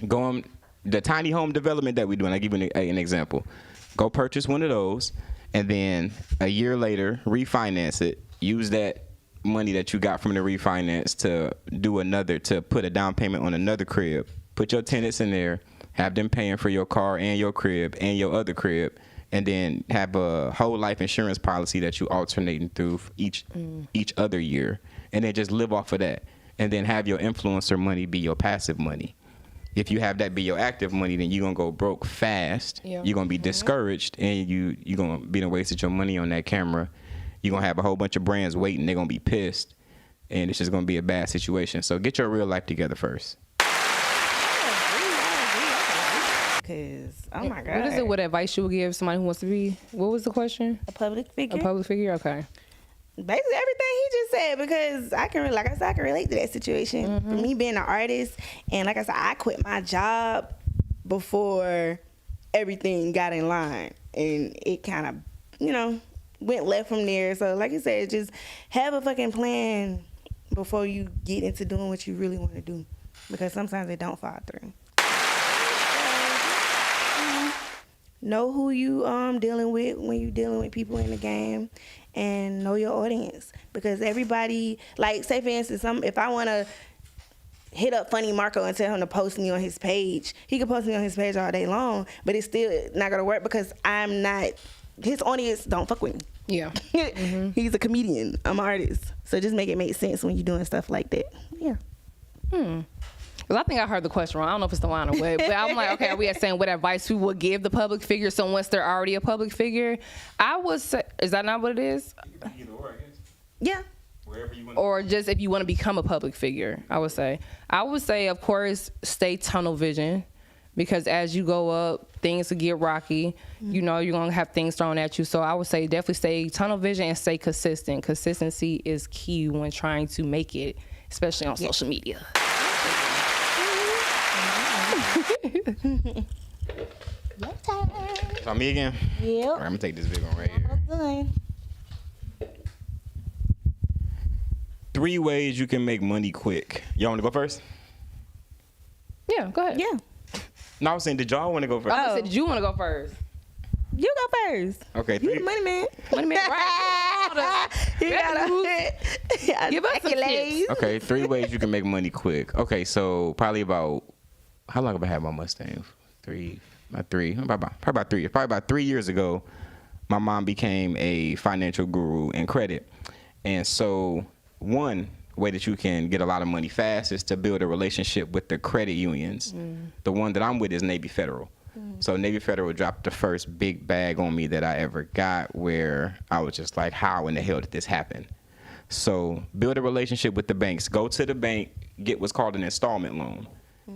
S3: Go on the tiny home development that we're doing. I'll give you an example. Go purchase one of those, and then a year later, refinance it. Use that money that you got from the refinance to put a down payment on another crib. Put your tenants in there. Have them paying for your car and your crib and your other crib, and then have a whole life insurance policy that you alternating through each other year, and then just live off of that. And then have your influencer money be your passive money. If you have that be your active money, then you're going to go broke fast. Yeah. You're going to be discouraged, and you're going to be wasted your money on that camera. You're going to have a whole bunch of brands waiting. They're going to be pissed, and it's just going to be a bad situation. So get your real life together first.
S1: Because, oh my God.
S2: What is it? What advice you would give somebody who wants to be? What was the question?
S1: A public figure.
S2: A public figure? Okay.
S1: Basically everything he just said, because I can relate to that situation. For me being an artist, and like I said, I quit my job before everything got in line, and it kind of, went left from there. So like you said, just have a fucking plan before you get into doing what you really want to do, because sometimes it don't fall through. Know who you dealing with when you dealing with people in the game, and know your audience, because everybody, like, say for instance, if I want to hit up Funny Marco and tell him to post me on his page, he can post me on his page all day long, but it's still not gonna work because I'm not, his audience don't fuck with me.
S2: Yeah.
S1: He's a comedian, I'm an artist, so just make sense when you're doing stuff like that. Yeah.
S2: Well, I think I heard the question wrong. I don't know if it's the line or what, but I'm like, okay, are we saying what advice we would give the public figure? So once they're already a public figure, I would say, is that not what it is?
S3: Either or, I guess.
S1: Yeah.
S3: Wherever you want.
S2: Or just if you want to become a public figure, I would say, of course, stay tunnel vision, because as you go up, things will get rocky. You're going to have things thrown at you. So I would say definitely stay tunnel vision and stay consistent. Consistency is key when trying to make it, especially on social media.
S3: So me again?
S1: Yep.
S3: All right, I'm going to take this big one right here. 3 ways you can make money quick. Y'all want to go first?
S2: Yeah, go ahead.
S1: Yeah.
S3: No, I was saying, did y'all want to go first?
S2: I said, did you want to go first?
S1: You go first.
S3: Okay.
S1: You the money man.
S2: Money man, right?
S1: You gotta
S2: give us some tips.
S3: Okay, 3 ways you can make money quick. Okay, so probably about, how long have I had my Mustang? Probably about 3 years ago, my mom became a financial guru in credit. And so one way that you can get a lot of money fast is to build a relationship with the credit unions. The one that I'm with is Navy Federal. So Navy Federal dropped the first big bag on me that I ever got, where I was just like, how in the hell did this happen? So build a relationship with the banks. Go to the bank, get what's called an installment loan.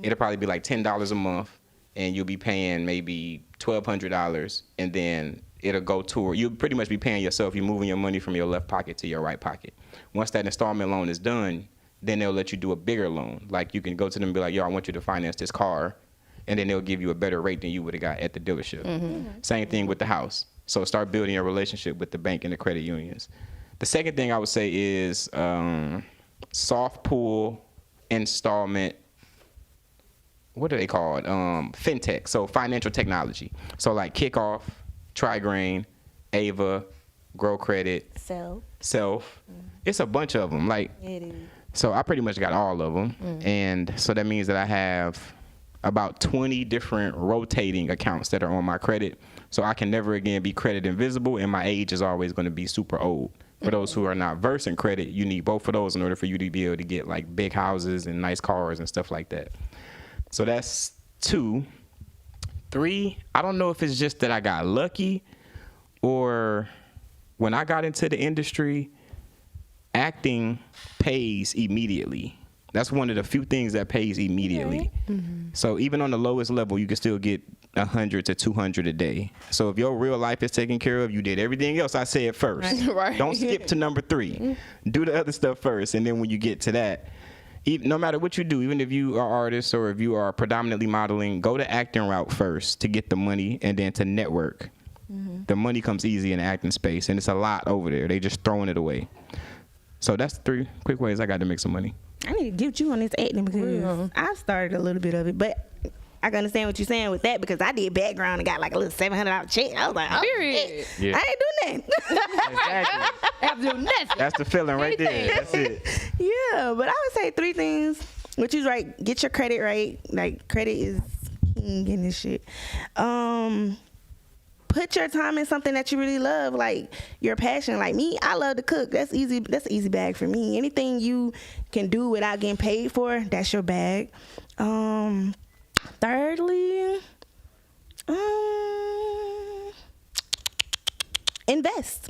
S3: It'll probably be like $10 a month, and you'll be paying maybe $1,200, and then it'll go toward, you'll pretty much be paying yourself. You're moving your money from your left pocket to your right pocket. Once that installment loan is done, then they'll let you do a bigger loan. Like, you can go to them and be like, yo, I want you to finance this car, and then they'll give you a better rate than you would have got at the dealership. Same thing with the house. So start building a relationship with the bank and the credit unions. The second thing I would say is soft pull installment, what are they called? Fintech, so financial technology. So like Kickoff, Trigrain, Ava, Grow Credit, Self. It's a bunch of them. Like, it is. So I pretty much got all of them. And so that means that I have about 20 different rotating accounts that are on my credit. So I can never again be credit invisible, and my age is always going to be super old. For those who are not versed in credit, you need both of those in order for you to be able to get like big houses and nice cars and stuff like that. So that's 2. 3, I don't know if it's just that I got lucky or when I got into the industry, acting pays immediately. That's one of the few things that pays immediately. Mm-hmm. So even on the lowest level, you can still get 100 to 200 a day. So if your real life is taken care of, you did everything else I said first.
S2: Right.
S3: Don't skip to number 3. Do the other stuff first, and then when you get to that, no matter what you do, even if you are artists or if you are predominantly modeling, go the acting route first to get the money and then to network. Mm-hmm. The money comes easy in the acting space, and it's a lot over there. They just throwing it away. So that's 3 quick ways I got to make some money.
S1: I need to get you on this acting because I started a little bit of it, but I can understand what you're saying with that because I did background and got like a little $700 check. I was like, oh,
S2: period.
S3: Yeah.
S1: I ain't doing that.
S3: Exactly.
S2: I have to do nothing.
S3: That's the feeling right there. That's it.
S1: Yeah, but I would say 3 things, which is right. Get your credit right. Like, credit is king in this shit. Put your time in something that you really love, like your passion. Like me, I love to cook. That's easy. That's an easy bag for me. Anything you can do without getting paid for, that's your bag. Thirdly, invest.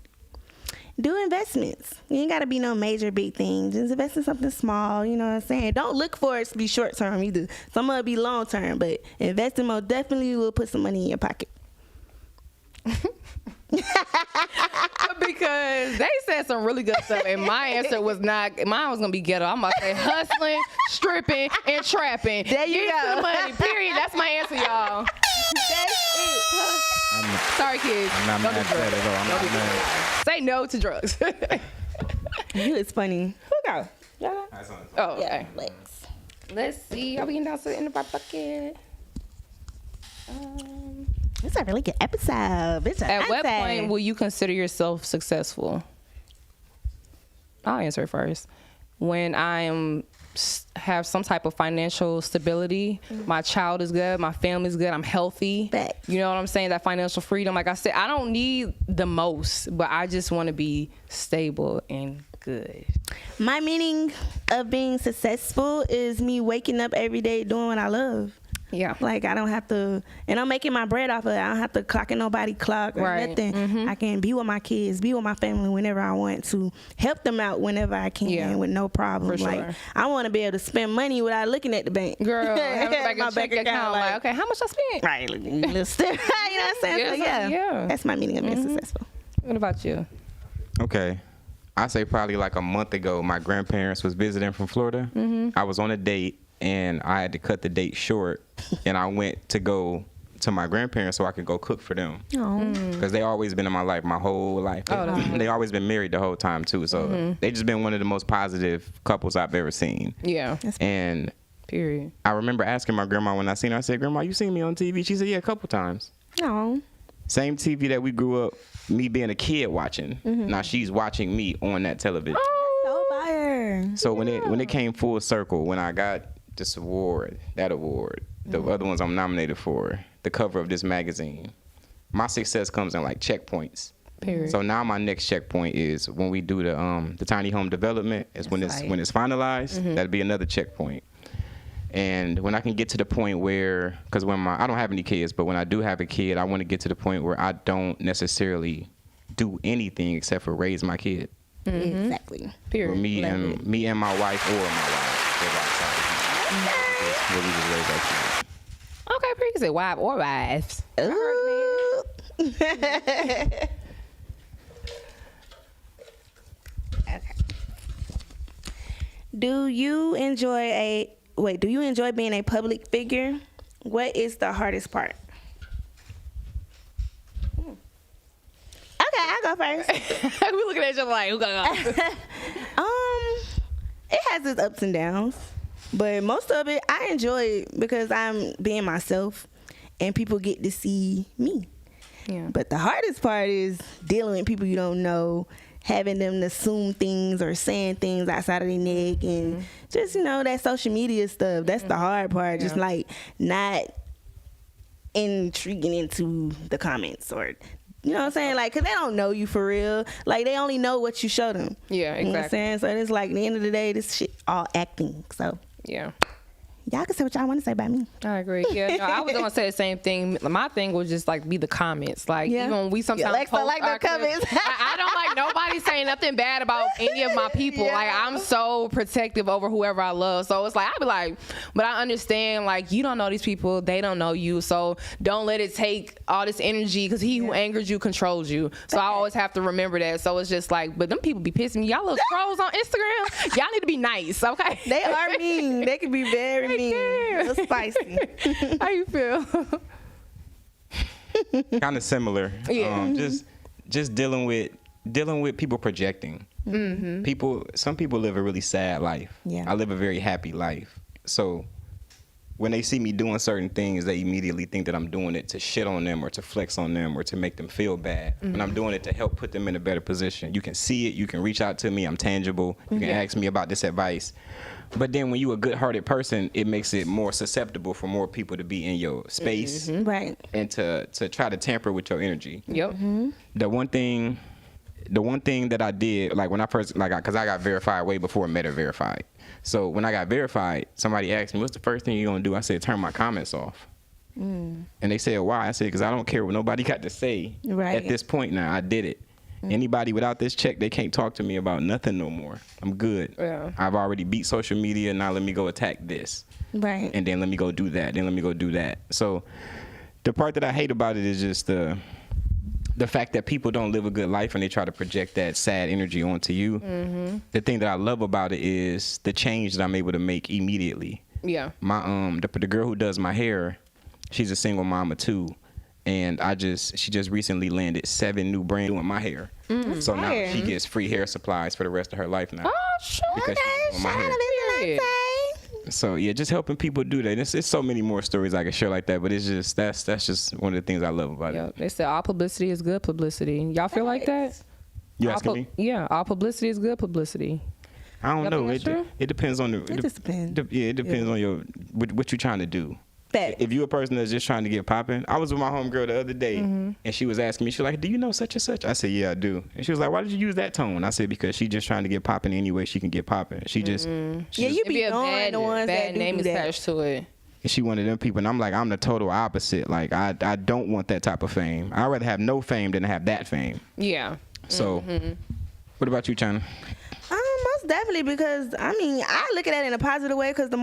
S1: Do investments. You ain't gotta be no major big things. Just invest in something small, you know what I'm saying? Don't look for it to be short term either. Some of it be long term, but investing most definitely will put some money in your pocket.
S2: Because they said some really good stuff, and my answer was not. Mine was gonna be ghetto. I'm about to say hustling, stripping, and trapping.
S1: There you
S2: Get
S1: go.
S2: to the money. Period. That's my answer, y'all.
S1: That's it.
S2: Sorry, kids.
S3: I'm not mad at that at all. I'm not mad.
S2: Say no to drugs.
S1: You is funny. Who go? Y'all?
S2: Oh, okay.
S1: Yeah,
S2: Let's see. Are we getting down to the end of our bucket?
S1: It's a really good episode.
S2: At what point will you consider yourself successful? I'll answer it first. When I have some type of financial stability, my child is good, my family is good, I'm healthy.
S1: Facts.
S2: You know what I'm saying? That financial freedom. Like I said, I don't need the most, but I just want to be stable and good.
S1: My meaning of being successful is me waking up every day doing what I love.
S2: Yeah.
S1: Like, I don't have to, and I'm making my bread off of it. I don't have to clock in nobody clock or
S2: Right.
S1: nothing.
S2: Mm-hmm.
S1: I can be with my kids, be with my family whenever I want to, help them out whenever I can
S2: Yeah.
S1: with no problem.
S2: For
S1: Like,
S2: sure.
S1: I want to be able to spend money without looking at the bank.
S2: Girl, having back
S1: My
S2: a check account. Like, okay, how much I spent?
S1: Right. Little step. You know what I'm saying? So,
S2: Yeah.
S1: That's my meaning of being successful.
S2: What about you?
S3: Okay. I say probably like a month ago, my grandparents was visiting from Florida. Mm-hmm. I was on a date, and I had to cut the date short, and I went to go to my grandparents so I could go cook for them. Because they always been in my life my whole life. They always been married the whole time too, so they just been one of the most positive couples I've ever seen.
S2: Yeah.
S3: And
S2: Period.
S3: I remember asking my grandma when I seen her, I said, "Grandma, you seen me on TV?" She said, "Yeah, a couple times."
S1: Oh.
S3: Same TV that we grew up, me being a kid watching. Now she's watching me on that television.
S1: So fire.
S3: So when it came full circle, when I got this award, that award, the other ones I'm nominated for, the cover of this magazine, my success comes in like checkpoints.
S2: Period.
S3: So now my next checkpoint is when we do the tiny home development. Is when it's finalized. That'd be another checkpoint. And when I can get to the point where, because I don't have any kids, but when I do have a kid, I want to get to the point where I don't necessarily do anything except for raise my kid.
S1: Exactly.
S2: Period.
S3: Or me and my wife or my wife. They're outside. Where we just raise our kids.
S2: Okay, pretty good. Wife or wives.
S1: Ooh. Okay. Do you enjoy being a public figure? What is the hardest part? Okay, I'll go first.
S2: We looking at each other like, who gonna go?
S1: It has its ups and downs, but most of it I enjoy it because I'm being myself and people get to see me.
S2: Yeah.
S1: But the hardest part is dealing with people you don't know, having them to assume things or saying things outside of their neck, and just, that social media stuff. That's the hard part. Just like not intriguing into the comments or, you know what I'm saying? Like, because they don't know you for real. Like, they only know what you show them.
S2: Yeah,
S1: You know what I'm
S2: exactly.
S1: saying? So it's like, at the end of the day, this shit all acting. So,
S2: Yeah.
S1: y'all can say what y'all want to say about me.
S2: I agree. Yeah, no, I was gonna say the same thing. My thing was just like be the comments. Like even when we sometimes
S1: Lex don't like the comments.
S2: I don't like nobody saying nothing bad about any of my people. Like I'm so protective over whoever I love. So it's like I be like, but I understand like you don't know these people, they don't know you. So don't let it take all this energy because he who angers you controls you. So I always have to remember that. So it's just like, but them people be pissing me. Y'all little trolls on Instagram. Y'all need to be nice, okay?
S1: They are mean. They can be very mean. A little spicy.
S2: How you feel?
S3: Kind of similar.
S2: Yeah.
S3: Just dealing with people projecting. Some people live a really sad life.
S1: Yeah.
S3: I live a very happy life. So when they see me doing certain things, they immediately think that I'm doing it to shit on them or to flex on them or to make them feel bad. When I'm doing it to help put them in a better position. You can see it. You can reach out to me. I'm tangible. You can ask me about this advice. But then when you're a good-hearted person, it makes it more susceptible for more people to be in your space.
S1: Right.
S3: And to try to tamper with your energy.
S2: Yep.
S3: The one thing that I did, like when I first, because I got verified way before Meta verified. So when I got verified, somebody asked me, what's the first thing you're going to do? I said, turn my comments off. And they said, why? I said, because I don't care what nobody got to say.
S1: Right.
S3: At this point now, I did it. Anybody without this check, they can't talk to me about nothing no more. I'm good.
S2: Yeah.
S3: I've already beat social media. Now let me go attack this.
S1: Right.
S3: And then let me go do that. Then let me go do that. So the part that I hate about it is just the fact that people don't live a good life and they try to project that sad energy onto you. The thing that I love about it is the change that I'm able to make immediately.
S2: Yeah.
S3: My the girl who does my hair, she's a single mama too. And she just recently landed 7 new brands doing my hair. So now she gets free hair supplies for the rest of her life now.
S2: Oh, sure.
S3: Because she's doing my hair. So yeah, just helping people do that. It's so many more stories I can share like that, but it's just that's just one of the things I love about it.
S2: They said all publicity is good publicity. Y'all feel like that?
S3: You asking me?
S2: Yeah, all publicity is good publicity.
S3: I don't know.
S2: Think that's true?
S3: It depends on
S1: It just depends.
S3: it depends on what you're trying to do.
S1: Fact.
S3: If you're a person that's just trying to get popping, I was with my homegirl the other day, and she was asking me, she was like, do you know such and such? I said, yeah, I do. And she was like, why did you use that tone? I said, because she's just trying to get popping any way she can get popping. She just,
S1: You be
S2: a
S1: knowing the ones
S2: bad
S1: that
S2: name
S1: do that.
S2: attached to it.
S3: she one of them people, and I'm like, I'm the total opposite. Like, I don't want that type of fame. I'd rather have no fame than have that fame.
S2: Yeah.
S3: So, what about you, China?
S1: Most definitely, because I mean, I look at it in a positive way, because the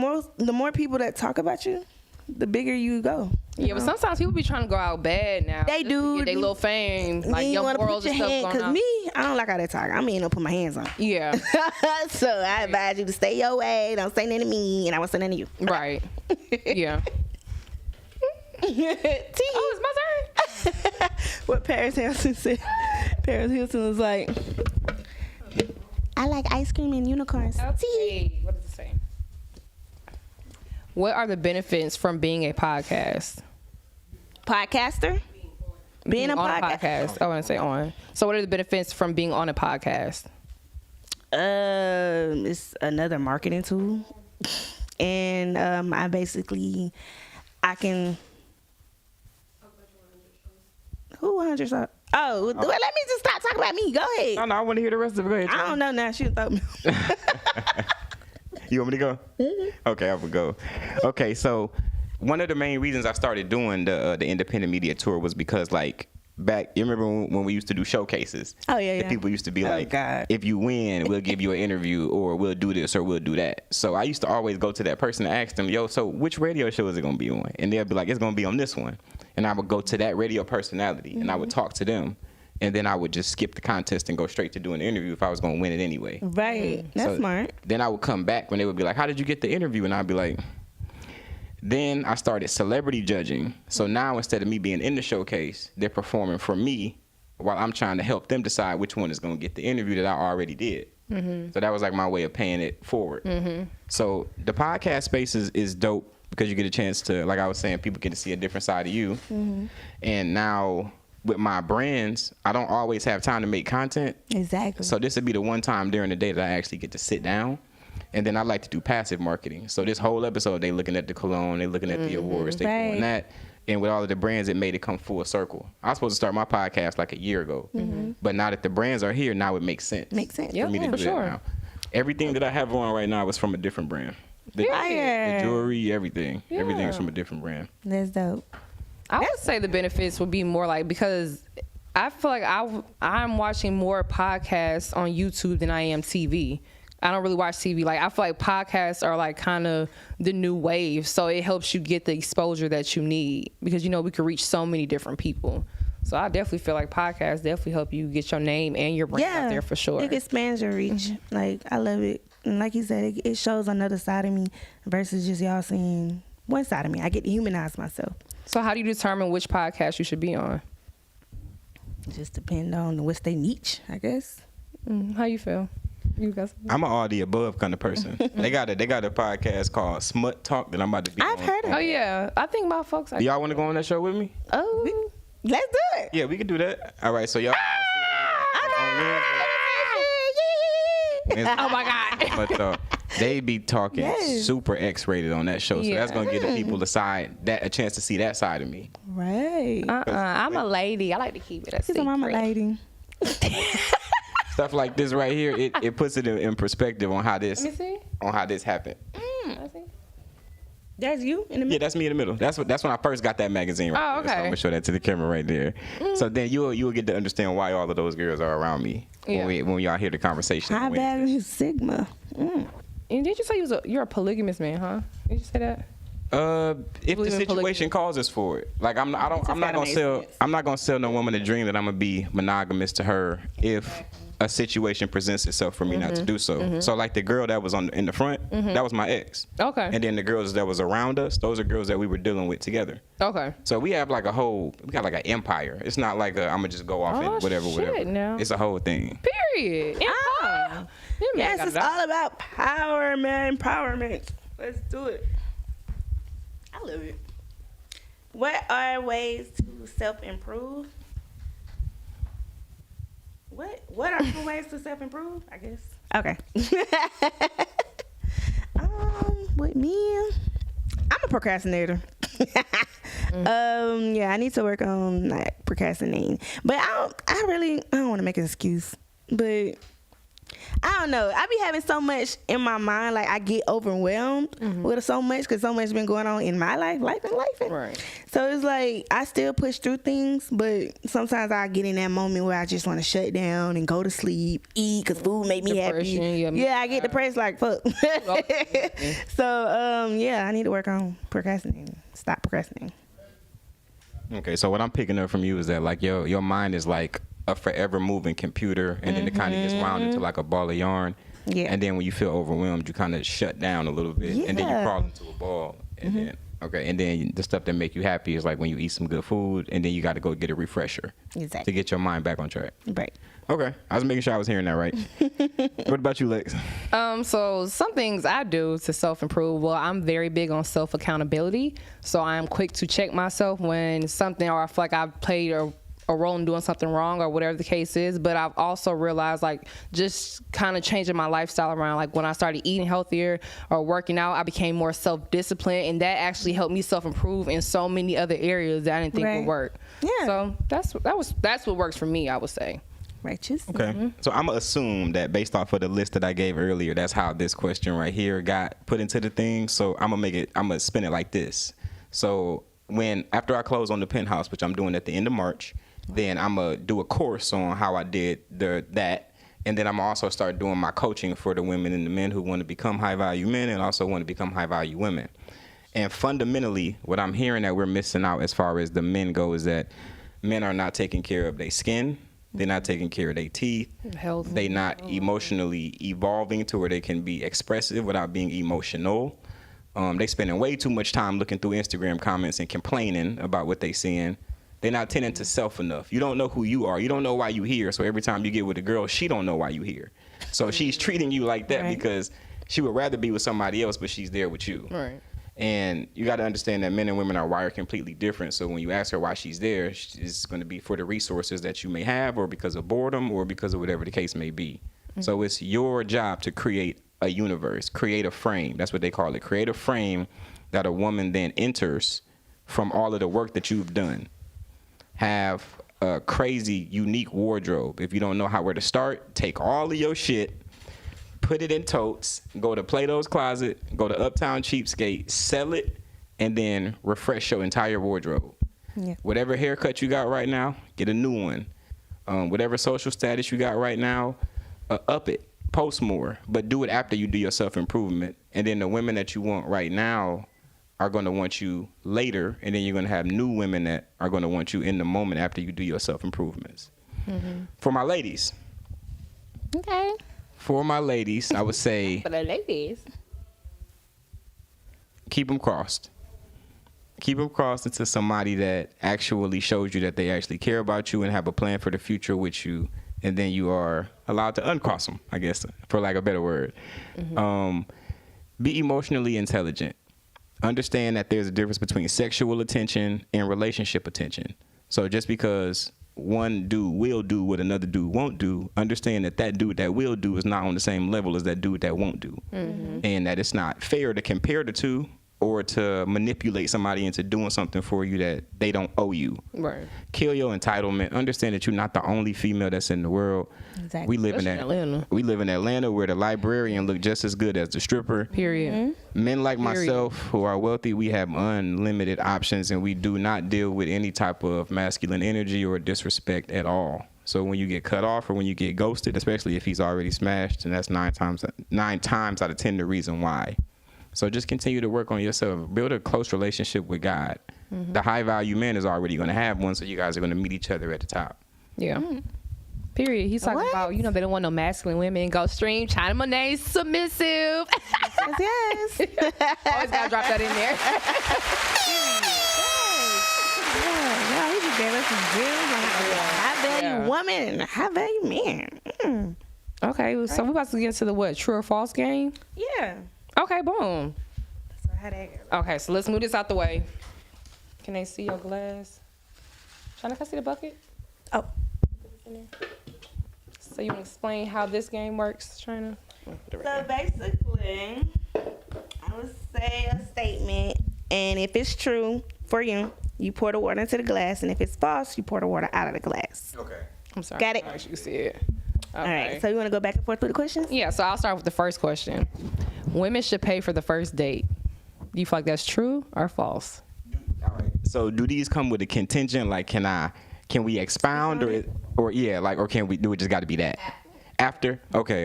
S1: more people that talk about you, the bigger you go.
S2: Yeah, but sometimes people be trying to go out bad now.
S1: They do.
S2: Get their little fame, like
S1: you
S2: young
S1: want to
S2: worlds
S1: put
S2: and
S1: your
S2: stuff
S1: hand,
S2: going
S1: because
S2: on.
S1: me, I don't like how they talk. I mean, I'll put my hands on.
S2: Yeah.
S1: So I advise you to stay your way. Don't say nothing to me, and I won't say nothing to you.
S2: Right. Yeah. Oh, it's my turn.
S1: What Paris Hilton said. Paris Hilton was like, I like ice cream and unicorns.
S2: Okay. What does it say? What are the benefits from being a podcast?
S1: Podcaster? Being a
S2: on a podcast. I want to say on. So what are the benefits from being on a podcast?
S1: It's another marketing tool. And I can. Who 100 songs? Oh, well, let me just stop talking about me. Go ahead.
S3: No, I want to hear the rest of it. Go ahead,
S1: I don't know now. She thought me.
S3: You want me to go? Okay, I will go. Okay, so one of the main reasons I started doing the independent media tour was because, like, back, you remember when we used to do showcases?
S1: Oh, yeah,
S3: The
S1: yeah.
S3: people used to be
S1: Oh,
S3: like,
S1: God.
S3: if you win, we'll give you an interview, or we'll do this, or we'll do that. So I used to always go to that person and ask them, yo, so which radio show is it going to be on? And they'll be like, it's going to be on this one. And I would go to that radio personality, and I would talk to them. And then I would just skip the contest and go straight to doing the interview if I was going to win it anyway.
S1: Right. That's
S3: So
S1: smart.
S3: Then I would come back when they would be like, how did you get the interview? And I'd be like, then I started celebrity judging. So now instead of me being in the showcase, they're performing for me while I'm trying to help them decide which one is going to get the interview that I already did. So that was like my way of paying it forward. So the podcast space is dope because you get a chance to, like I was saying, people get to see a different side of you. And now with my brands, I don't always have time to make content.
S1: Exactly.
S3: So this would be the one time during the day that I actually get to sit down. And then I like to do passive marketing. So this whole episode, they looking at the cologne, they looking at the awards, they doing that. And with all of the brands, it made it come full circle. I was supposed to start my podcast like a year ago. But now that the brands are here, now it makes sense.
S1: Makes sense.
S3: For me to
S2: for
S3: do
S2: sure.
S3: that now. Everything that I have on right now is from a different brand. The
S1: Fire.
S3: jewelry, everything.
S2: Yeah.
S3: Everything's from a different brand.
S1: That's dope.
S2: I would say the benefits would be more like, because I feel like I'm watching more podcasts on YouTube than I am TV. I don't really watch TV. Like, I feel like podcasts are like kind of the new wave. So it helps you get the exposure that you need, because, you know, we can reach so many different people. So I definitely feel like podcasts definitely help you get your name and your brand out there for sure.
S1: It expands your reach. Like, I love it. And like you said, it shows another side of me versus just y'all seeing one side of me. I get to humanize myself.
S2: So how do you determine which podcast you should be on?
S1: Just depend on what's their niche, I guess.
S2: How you feel? You guys?
S3: I'm an all the above kind of person. They got a podcast called Smut Talk that I'm about to be
S1: I've
S3: on.
S1: heard of
S2: Oh
S1: it.
S2: yeah, I think my folks.
S3: Do y'all want to go on that show with me?
S1: Oh, let's do it.
S3: Yeah, we can do that. All right, so y'all.
S2: Oh my God.
S3: But they be talking super X-rated on that show, so that's gonna give the people a chance to see that side of me.
S1: Right.
S2: I'm a lady. I like to keep it a
S1: She's a
S2: secret.
S1: mama lady.
S3: Stuff like this right here, it puts it in perspective on how this
S2: Let me see.
S3: happened.
S2: Let's see.
S1: That's you in the middle?
S3: Yeah, that's me in the middle. That's when I first got that magazine. Right
S2: Oh,
S3: there. So I'm
S2: okay.
S3: gonna show that to the camera right there. So then you'll get to understand why all of those girls are around me when y'all hear the conversation.
S1: High value Sigma.
S2: And did you say you're a polygamous man, huh? Did you say that?
S3: If the
S2: Believe in
S3: situation
S2: polygamy.
S3: calls us for it, like I'm not gonna sell no woman a dream that I'm gonna be monogamous to her if a situation presents itself for me not to do so. So like the girl that was in the front, that was my ex.
S2: Okay.
S3: And then the girls that was around us, those are girls that we were dealing with together.
S2: Okay.
S3: So we have like we got like an empire. It's not like I'm gonna just go off and whatever.
S2: Now.
S3: It's a whole thing.
S2: Period.
S1: Yes, it's all about empowerment. Let's do it. I love it. What are ways to self-improve? What are some ways to self-improve? I guess. Okay. With me, I'm a procrastinator. Yeah, I need to work on not procrastinating. But I don't want to make an excuse. But I don't know. I be having so much in my mind, like I get overwhelmed with so much because so much been going on in my life.
S2: Right.
S1: So it's like I still push through things, but sometimes I get in that moment where I just want to shut down and go to sleep, eat because food make me
S2: Depression,
S1: happy.
S2: yeah,
S1: I get depressed like fuck. So yeah, I need to work on procrastinating. Stop procrastinating.
S3: Okay, so what I'm picking up from you is that like your mind is like a forever moving computer, and then it kind of gets wound into like a ball of yarn.
S1: Yeah.
S3: And then when you feel overwhelmed, you kind of shut down a little bit, and then you crawl into a ball, and then the stuff that make you happy is like when you eat some good food, and then you got to go get a refresher
S1: Exactly.
S3: to get your mind back on track.
S1: Right.
S3: Okay, I was making sure I was hearing that right. What about you, Lex?
S2: So some things I do to self-improve. Well, I'm very big on self-accountability. So I'm quick to check myself when something, or I feel like I've played a role in doing something wrong or whatever the case is. But I've also realized like just kind of changing my lifestyle around. Like when I started eating healthier or working out, I became more self-disciplined, and that actually helped me self-improve in so many other areas that I didn't think would work.
S1: Yeah.
S2: So that's what works for me, I would say.
S1: Righteous.
S3: Okay. So I'm going to assume that based off of the list that I gave earlier, that's how this question right here got put into the thing. So I'm going to spin it like this. So after I close on the Penthouse, which I'm doing at the end of March, then I'm going to do a course on how I did that. And then I'm going to also start doing my coaching for the women and the men who want to become high-value men and also want to become high-value women. And fundamentally, what I'm hearing that we're missing out as far as the men go is that men are not taking care of their skin. They're not taking care of their teeth.
S2: Health.
S3: They're not emotionally evolving to where they can be expressive without being emotional. They spending way too much time looking through Instagram comments and complaining about what they seeing. They're not tending to self enough. You don't know who you are. You don't know why you here. So every time you get with a girl, she don't know why you here. So she's treating you like that because she would rather be with somebody else, but she's there with you.
S2: Right.
S3: And you got to understand that men and women are wired completely different. So when you ask her why she's there, it's going to be for the resources that you may have, or because of boredom, or because of whatever the case may be. So it's your job to create a universe, create a frame. That's what they call it. Create a frame that a woman then enters from all of the work that you've done. Have a crazy, unique wardrobe. If you don't know where to start, take all of your shit, put it in totes, go to Plato's Closet, go to Uptown Cheapskate, sell it, and then refresh your entire wardrobe.
S1: Yeah.
S3: Whatever haircut you got right now, get a new one. Whatever social status you got right now, up it. Post more, but do it after you do your self-improvement. And then the women that you want right now are going to want you later, and then you're going to have new women that are going to want you in the moment after you do your self-improvements. Mm-hmm. For my ladies.
S1: Okay.
S3: For my ladies, I would say...
S2: For the ladies.
S3: Keep them crossed. Keep them crossed into somebody that actually shows you that they actually care about you and have a plan for the future with you. And then you are allowed to uncross them, I guess, for lack of a better word. Mm-hmm. Be emotionally intelligent. Understand that there's a difference between sexual attention and relationship attention. So just because one dude will do what another dude won't do, understand that that dude that will do is not on the same level as that dude that won't do. Mm-hmm. And that it's not fair to compare the two or to manipulate somebody into doing something for you that they don't owe you.
S2: Right.
S3: Kill your entitlement. Understand that you're not the only female that's in the world.
S1: Exactly.
S3: We live in Atlanta. We live in Atlanta where the librarian look just as good as the stripper.
S2: Period.
S1: Mm-hmm.
S3: Men like myself who are wealthy, we have unlimited options, and we do not deal with any type of masculine energy or disrespect at all. So when you get cut off or when you get ghosted, especially if he's already smashed, and that's nine times out of 10 the reason why. So just continue to work on yourself. Build a close relationship with God. Mm-hmm. The high value man is already going to have one, so you guys are going to meet each other at the top.
S2: Yeah. Mm-hmm. Period. He's talking about, they don't want no masculine women. Go stream IamChinaMonai submissive.
S1: Yes.
S2: Always got to drop that in there.
S1: Yeah, he just gave us some gems on high value woman and high value man. Mm.
S2: Okay, so we're about to get into the what? True or false game?
S1: Yeah.
S2: Okay, boom.
S1: So how that go?
S2: Okay, so let's move this out the way. Can they see your glass? China, can I see the bucket?
S1: Oh.
S2: So you want to explain how this game works, China?
S1: So basically, I would say a statement, and if it's true for you, you pour the water into the glass, and if it's false, you pour the water out of the glass.
S3: Okay.
S2: I'm sorry.
S1: Got it?
S2: I actually see it. Okay.
S1: All right, so you want to go back and forth with the questions?
S2: Yeah, so I'll start with the first question. Women should pay for the first date. Do you feel like that's true or false?
S3: All right. So do these come with a contingent? Like, can we expound or can we do it? Just got to be that after? Okay.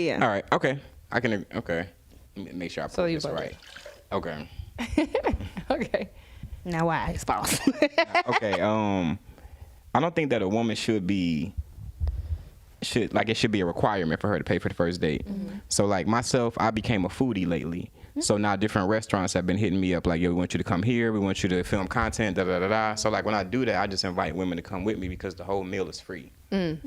S1: Yeah.
S3: All right. Okay. I can. Okay. Make sure I put this right. Okay.
S2: Okay.
S1: Now why? It's false.
S3: Okay. I don't think that a woman should be it should be a requirement for her to pay for the first date. Mm-hmm. So like myself, I became a foodie lately. Mm-hmm. So now different restaurants have been hitting me up like, yo, we want you to come here. We want you to film content, da da da da. So like when I do that, I just invite women to come with me because the whole meal is free.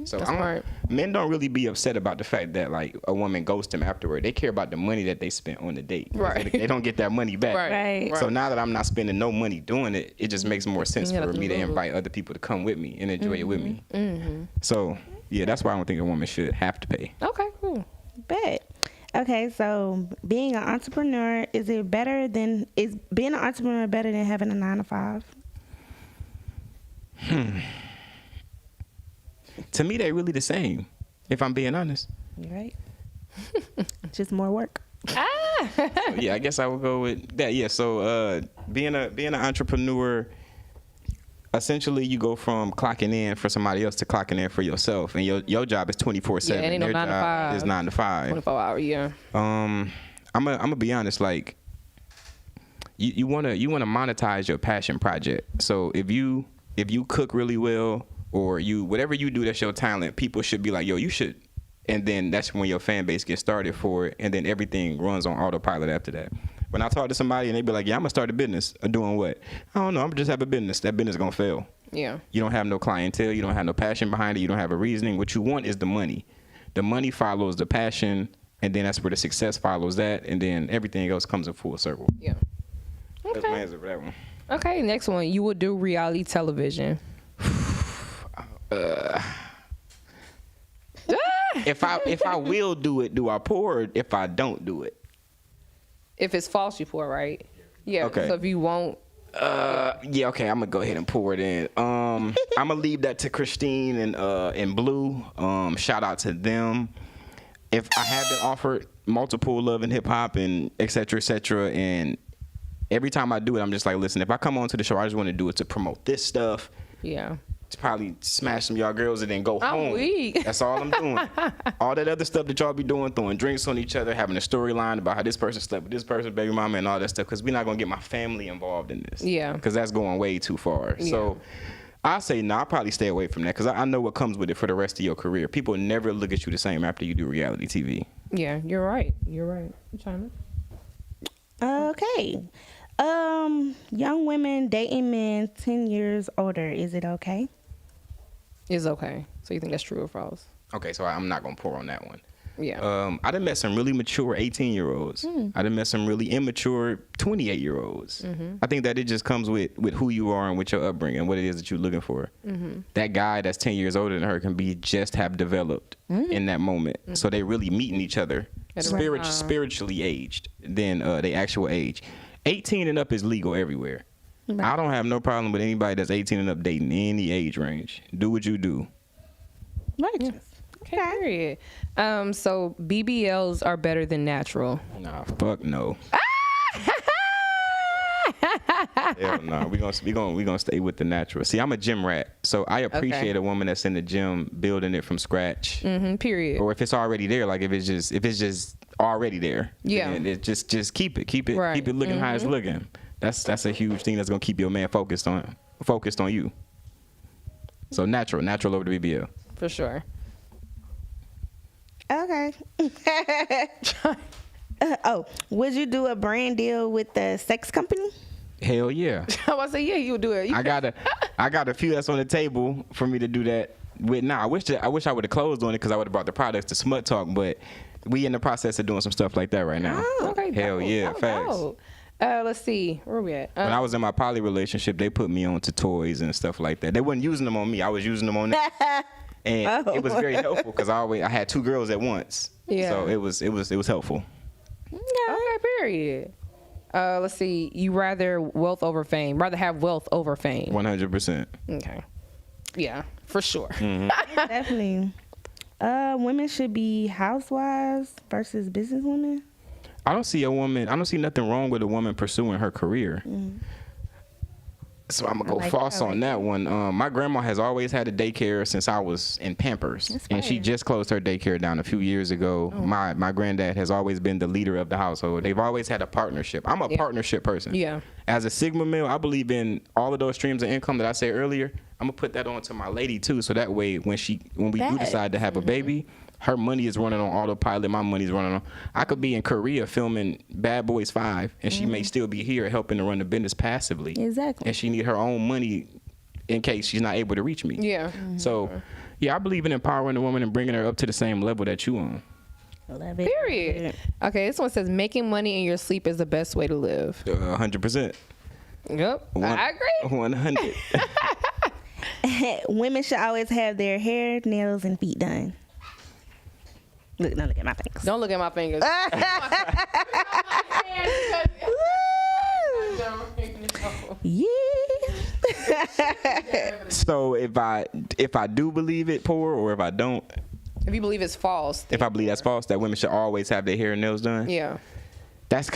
S3: So men don't really be upset about the fact that like a woman ghosts them afterward. They care about the money that they spent on the date.
S2: Right.
S3: They don't get that money back.
S1: Right.
S3: So now that I'm not spending no money doing it, it just makes more sense for me to invite other people to come with me and enjoy it with me.
S2: Mm-hmm.
S3: So yeah, that's why I don't think a woman should have to pay.
S2: Okay, cool.
S1: Bet. Okay, so being an entrepreneur, is being an entrepreneur better than having a 9-to-5?
S3: To me, they really the same, if I'm being honest.
S1: You're right. Just more work.
S3: So, yeah, I guess I would go with that. Yeah, so being an entrepreneur, essentially you go from clocking in for somebody else to clocking in for yourself, and your job is 24/7.
S2: Yeah, it ain't no 9 to 5.
S3: Is 9 to 5.
S2: 24 hour, yeah.
S3: I'm gonna be honest. Like, you wanna monetize your passion project. So if you cook really well, or whatever you do that's your talent, people should be like, yo, you should. And then that's when your fan base gets started for it, and then everything runs on autopilot after that. When I talk to somebody and they be like, yeah, I'm gonna start a business. Doing what? I don't know. I'm just have a business. That business gonna fail.
S2: Yeah.
S3: You don't have no clientele. You don't have no passion behind it. You don't have a reasoning. What you want is the money. The money follows the passion, and then that's where the success follows that, and then everything else comes in full circle.
S2: Yeah.
S3: Okay. That's my answer for that one.
S2: Okay, next one. You would do reality television.
S3: If I will do it, do I pour? Or if I don't do it,
S2: if it's false, you pour, right? Yeah.
S3: Okay.
S2: So if you won't.
S3: Yeah. Okay. I'm gonna go ahead and pour it in. I'm gonna leave that to Christine and Blue. Shout out to them. if I have been offered multiple love and hip hop and et cetera, and every time I do it, I'm just like, listen, if I come onto the show, I just want to do it to promote this stuff.
S2: Yeah.
S3: To probably smash some of y'all girls and then go
S2: I'm
S3: home.
S2: weak.
S3: That's all I'm doing. All that other stuff that y'all be doing, throwing drinks on each other, having a storyline about how this person slept with this person's baby mama and all that stuff, because we're not going to get my family involved in this.
S2: Yeah.
S3: Because that's going way too far. Yeah. So I say, no, I'll probably stay away from that, because I know what comes with it for the rest of your career. People never look at you the same after you do reality TV.
S2: Yeah, you're right. You're right. China.
S1: Okay. Young women dating men 10 years older. Is it okay?
S2: Is okay. So you think that's true or false?
S3: Okay, so I'm not going to pour on that one.
S2: Yeah.
S3: I done met some really mature 18-year-olds. I done met some really immature 28-year-olds. I think that it just comes with who you are and with your upbringing, what it is that you're looking for. That guy that's 10 years older than her can have developed in that moment. So they really meeting each other spiritually aged than they actual age. 18 and up is legal everywhere. Right. I don't have no problem with anybody that's 18 and up dating any age range. Do what you do.
S1: Right.
S2: Yeah. Okay. Period. So BBLs are better than natural.
S3: Nah, fuck no. Hell no. We gonna stay with the natural. See, I'm a gym rat, so I appreciate a woman that's in the gym building it from scratch.
S2: Period.
S3: Or if it's already there, like if it's just already there.
S2: Yeah.
S3: It just keep it
S2: right.
S3: keep it looking how it's looking. That's a huge thing that's gonna keep your man focused on you. So natural over the BBL.
S2: For sure.
S1: Okay. Would you do a brand deal with the sex company?
S3: Hell yeah.
S2: I was say yeah, you would do it.
S3: I got a few that's on the table for me to do that with. Now I wish I would have closed on it, because I would have brought the products to Smut Talk, but we in the process of doing some stuff like that right now.
S2: Oh, okay.
S3: Hell yeah, facts.
S2: Let's see, where we at?
S3: When I was in my poly relationship, they put me on to toys and stuff like that. They wasn't using them on me. I was using them on them. And it was very helpful, because I had two girls at once.
S2: Yeah.
S3: So it was helpful.
S2: Okay, period. Let's see. You rather have wealth over fame?
S3: 100%.
S2: Okay. Yeah, for sure.
S1: Definitely. Women should be housewives versus businesswomen.
S3: I don't see nothing wrong with a woman pursuing her career. So I'm gonna go false on that one. My grandma has always had a daycare since I was in Pampers, and she just closed her daycare down a few years ago. My granddad has always been the leader of the household. They've always had a partnership. I'm a partnership person.
S2: Yeah.
S3: As a Sigma male, I believe in all of those streams of income that I said earlier. I'm gonna put that on to my lady too, so that way when we do decide to have a baby, her money is running on autopilot. My money's running on. I could be in Korea filming Bad Boys 5, and she may still be here helping to run the business passively.
S1: Exactly.
S3: And she need her own money in case she's not able to reach me.
S2: Yeah.
S3: So, yeah, I believe in empowering the woman and bringing her up to the same level that you on.
S1: Love it.
S2: Period. Okay, this one says making money in your sleep is the best way to live.
S3: 100%.
S2: Yep. I agree.
S3: 100.
S1: Women should always have their hair, nails, and feet done. Look, don't look at my fingers.
S2: Don't look at my fingers.
S1: Yeah.
S3: So if I do believe it, poor, or if I don't.
S2: If you believe it's false.
S3: If I believe that's false, that women should always have their hair and nails done.
S2: Yeah.
S3: That's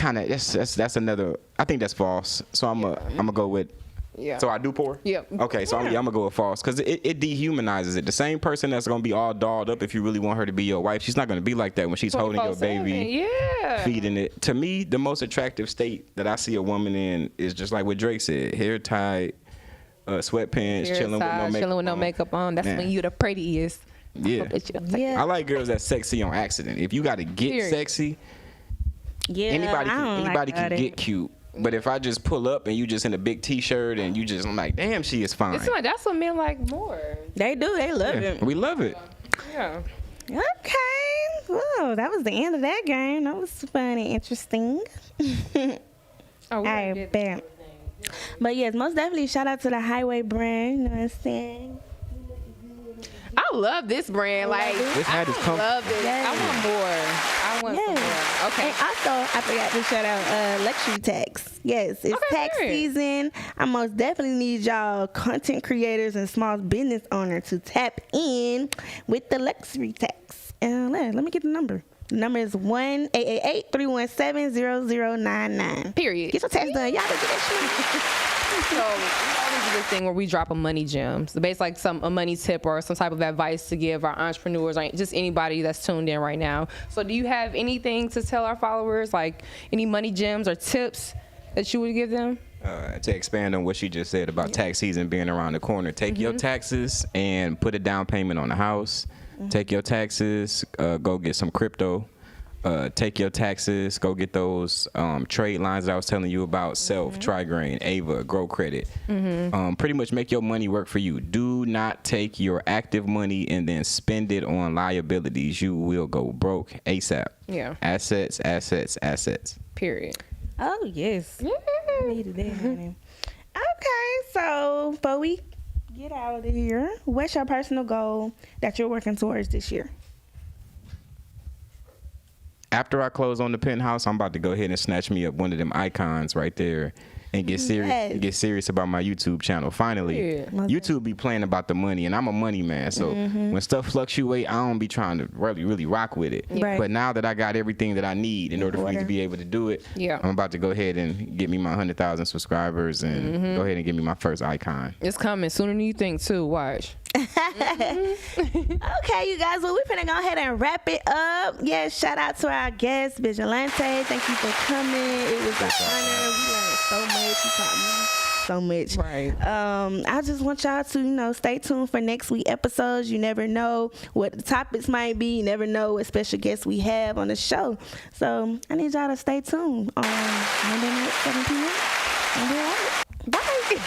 S3: another. I think that's false. So I'm gonna go with.
S2: Yeah.
S3: So I do poor?
S2: Yep.
S3: Okay, so I'm gonna go with false, because it dehumanizes it. The same person that's gonna be all dolled up if you really want her to be your wife, she's not gonna be like that when she's holding your baby, feeding it. To me, the most attractive state that I see a woman in is just like what Drake said: hair tied, sweatpants, chilling with no makeup on.
S2: That's when you the prettiest.
S3: Yeah. I like girls that's sexy on accident. If you gotta get sexy, anybody can get cute. But if I just pull up and you just in a big T-shirt and I'm like, damn, she is fine.
S2: It's like, that's what men like more.
S1: They do. They love it.
S3: We love it.
S2: Yeah.
S1: Okay. Well, that was the end of that game. That was fun and interesting. All right, bam. But yes, most definitely shout out to the Highway brand. You know what I'm saying?
S2: I love this brand. Like,
S3: this hat is comfy.
S2: I love it.
S1: Yes.
S2: I want more. Some more. Okay.
S1: And also, I forgot to shout out Luxury Tax. Yes, it's tax season. I most definitely need y'all content creators and small business owners to tap in with the luxury tax. Let me get the number. The number is 1-888-317-0099.
S2: Period.
S1: Get your tax done. Y'all can get that
S2: So we always do this thing where we drop a money gem. So basically like a money tip or some type of advice to give our entrepreneurs or just anybody that's tuned in right now. So do you have anything to tell our followers, like any money gems or tips that you would give them?
S3: To expand on what she just said about tax season being around the corner, take your taxes and put a down payment on the house. Take your taxes, go get some crypto. Take your taxes, go get those trade lines that I was telling you about, Self, Trigrain, Ava, Grow Credit. Pretty much make your money work for you. Do not take your active money and then spend it on liabilities. You will go broke ASAP.
S2: Yeah.
S3: Assets, assets, assets.
S2: Period.
S1: Oh, yes. I needed that, honey. Okay, so before we get out of here, what's your personal goal that you're working towards this year?
S3: After I close on the penthouse, I'm about to go ahead and snatch me up one of them icons right there and get serious.
S1: Yes.
S3: Get serious about my YouTube channel. Finally, YouTube be playing about the money, and I'm a money man. So when stuff fluctuate, I don't be trying to really rock with it.
S1: Right.
S3: But now that I got everything that I need in order for me to be able to do it, I'm about to go ahead and get me my 100,000 subscribers and go ahead and get me my first icon.
S2: It's coming sooner than you think too. Watch.
S1: Okay, you guys, well, we're finna go ahead and wrap it up. Yes, shout out to our guest, Vigilante. Thank you for coming. It was an honor. We learned so much. You taught me so much.
S2: Right.
S1: I just want y'all to, stay tuned for next week episodes. You never know what the topics might be. You never know what special guests we have on the show. So I need y'all to stay tuned on Monday night, 7 p.m. Bye.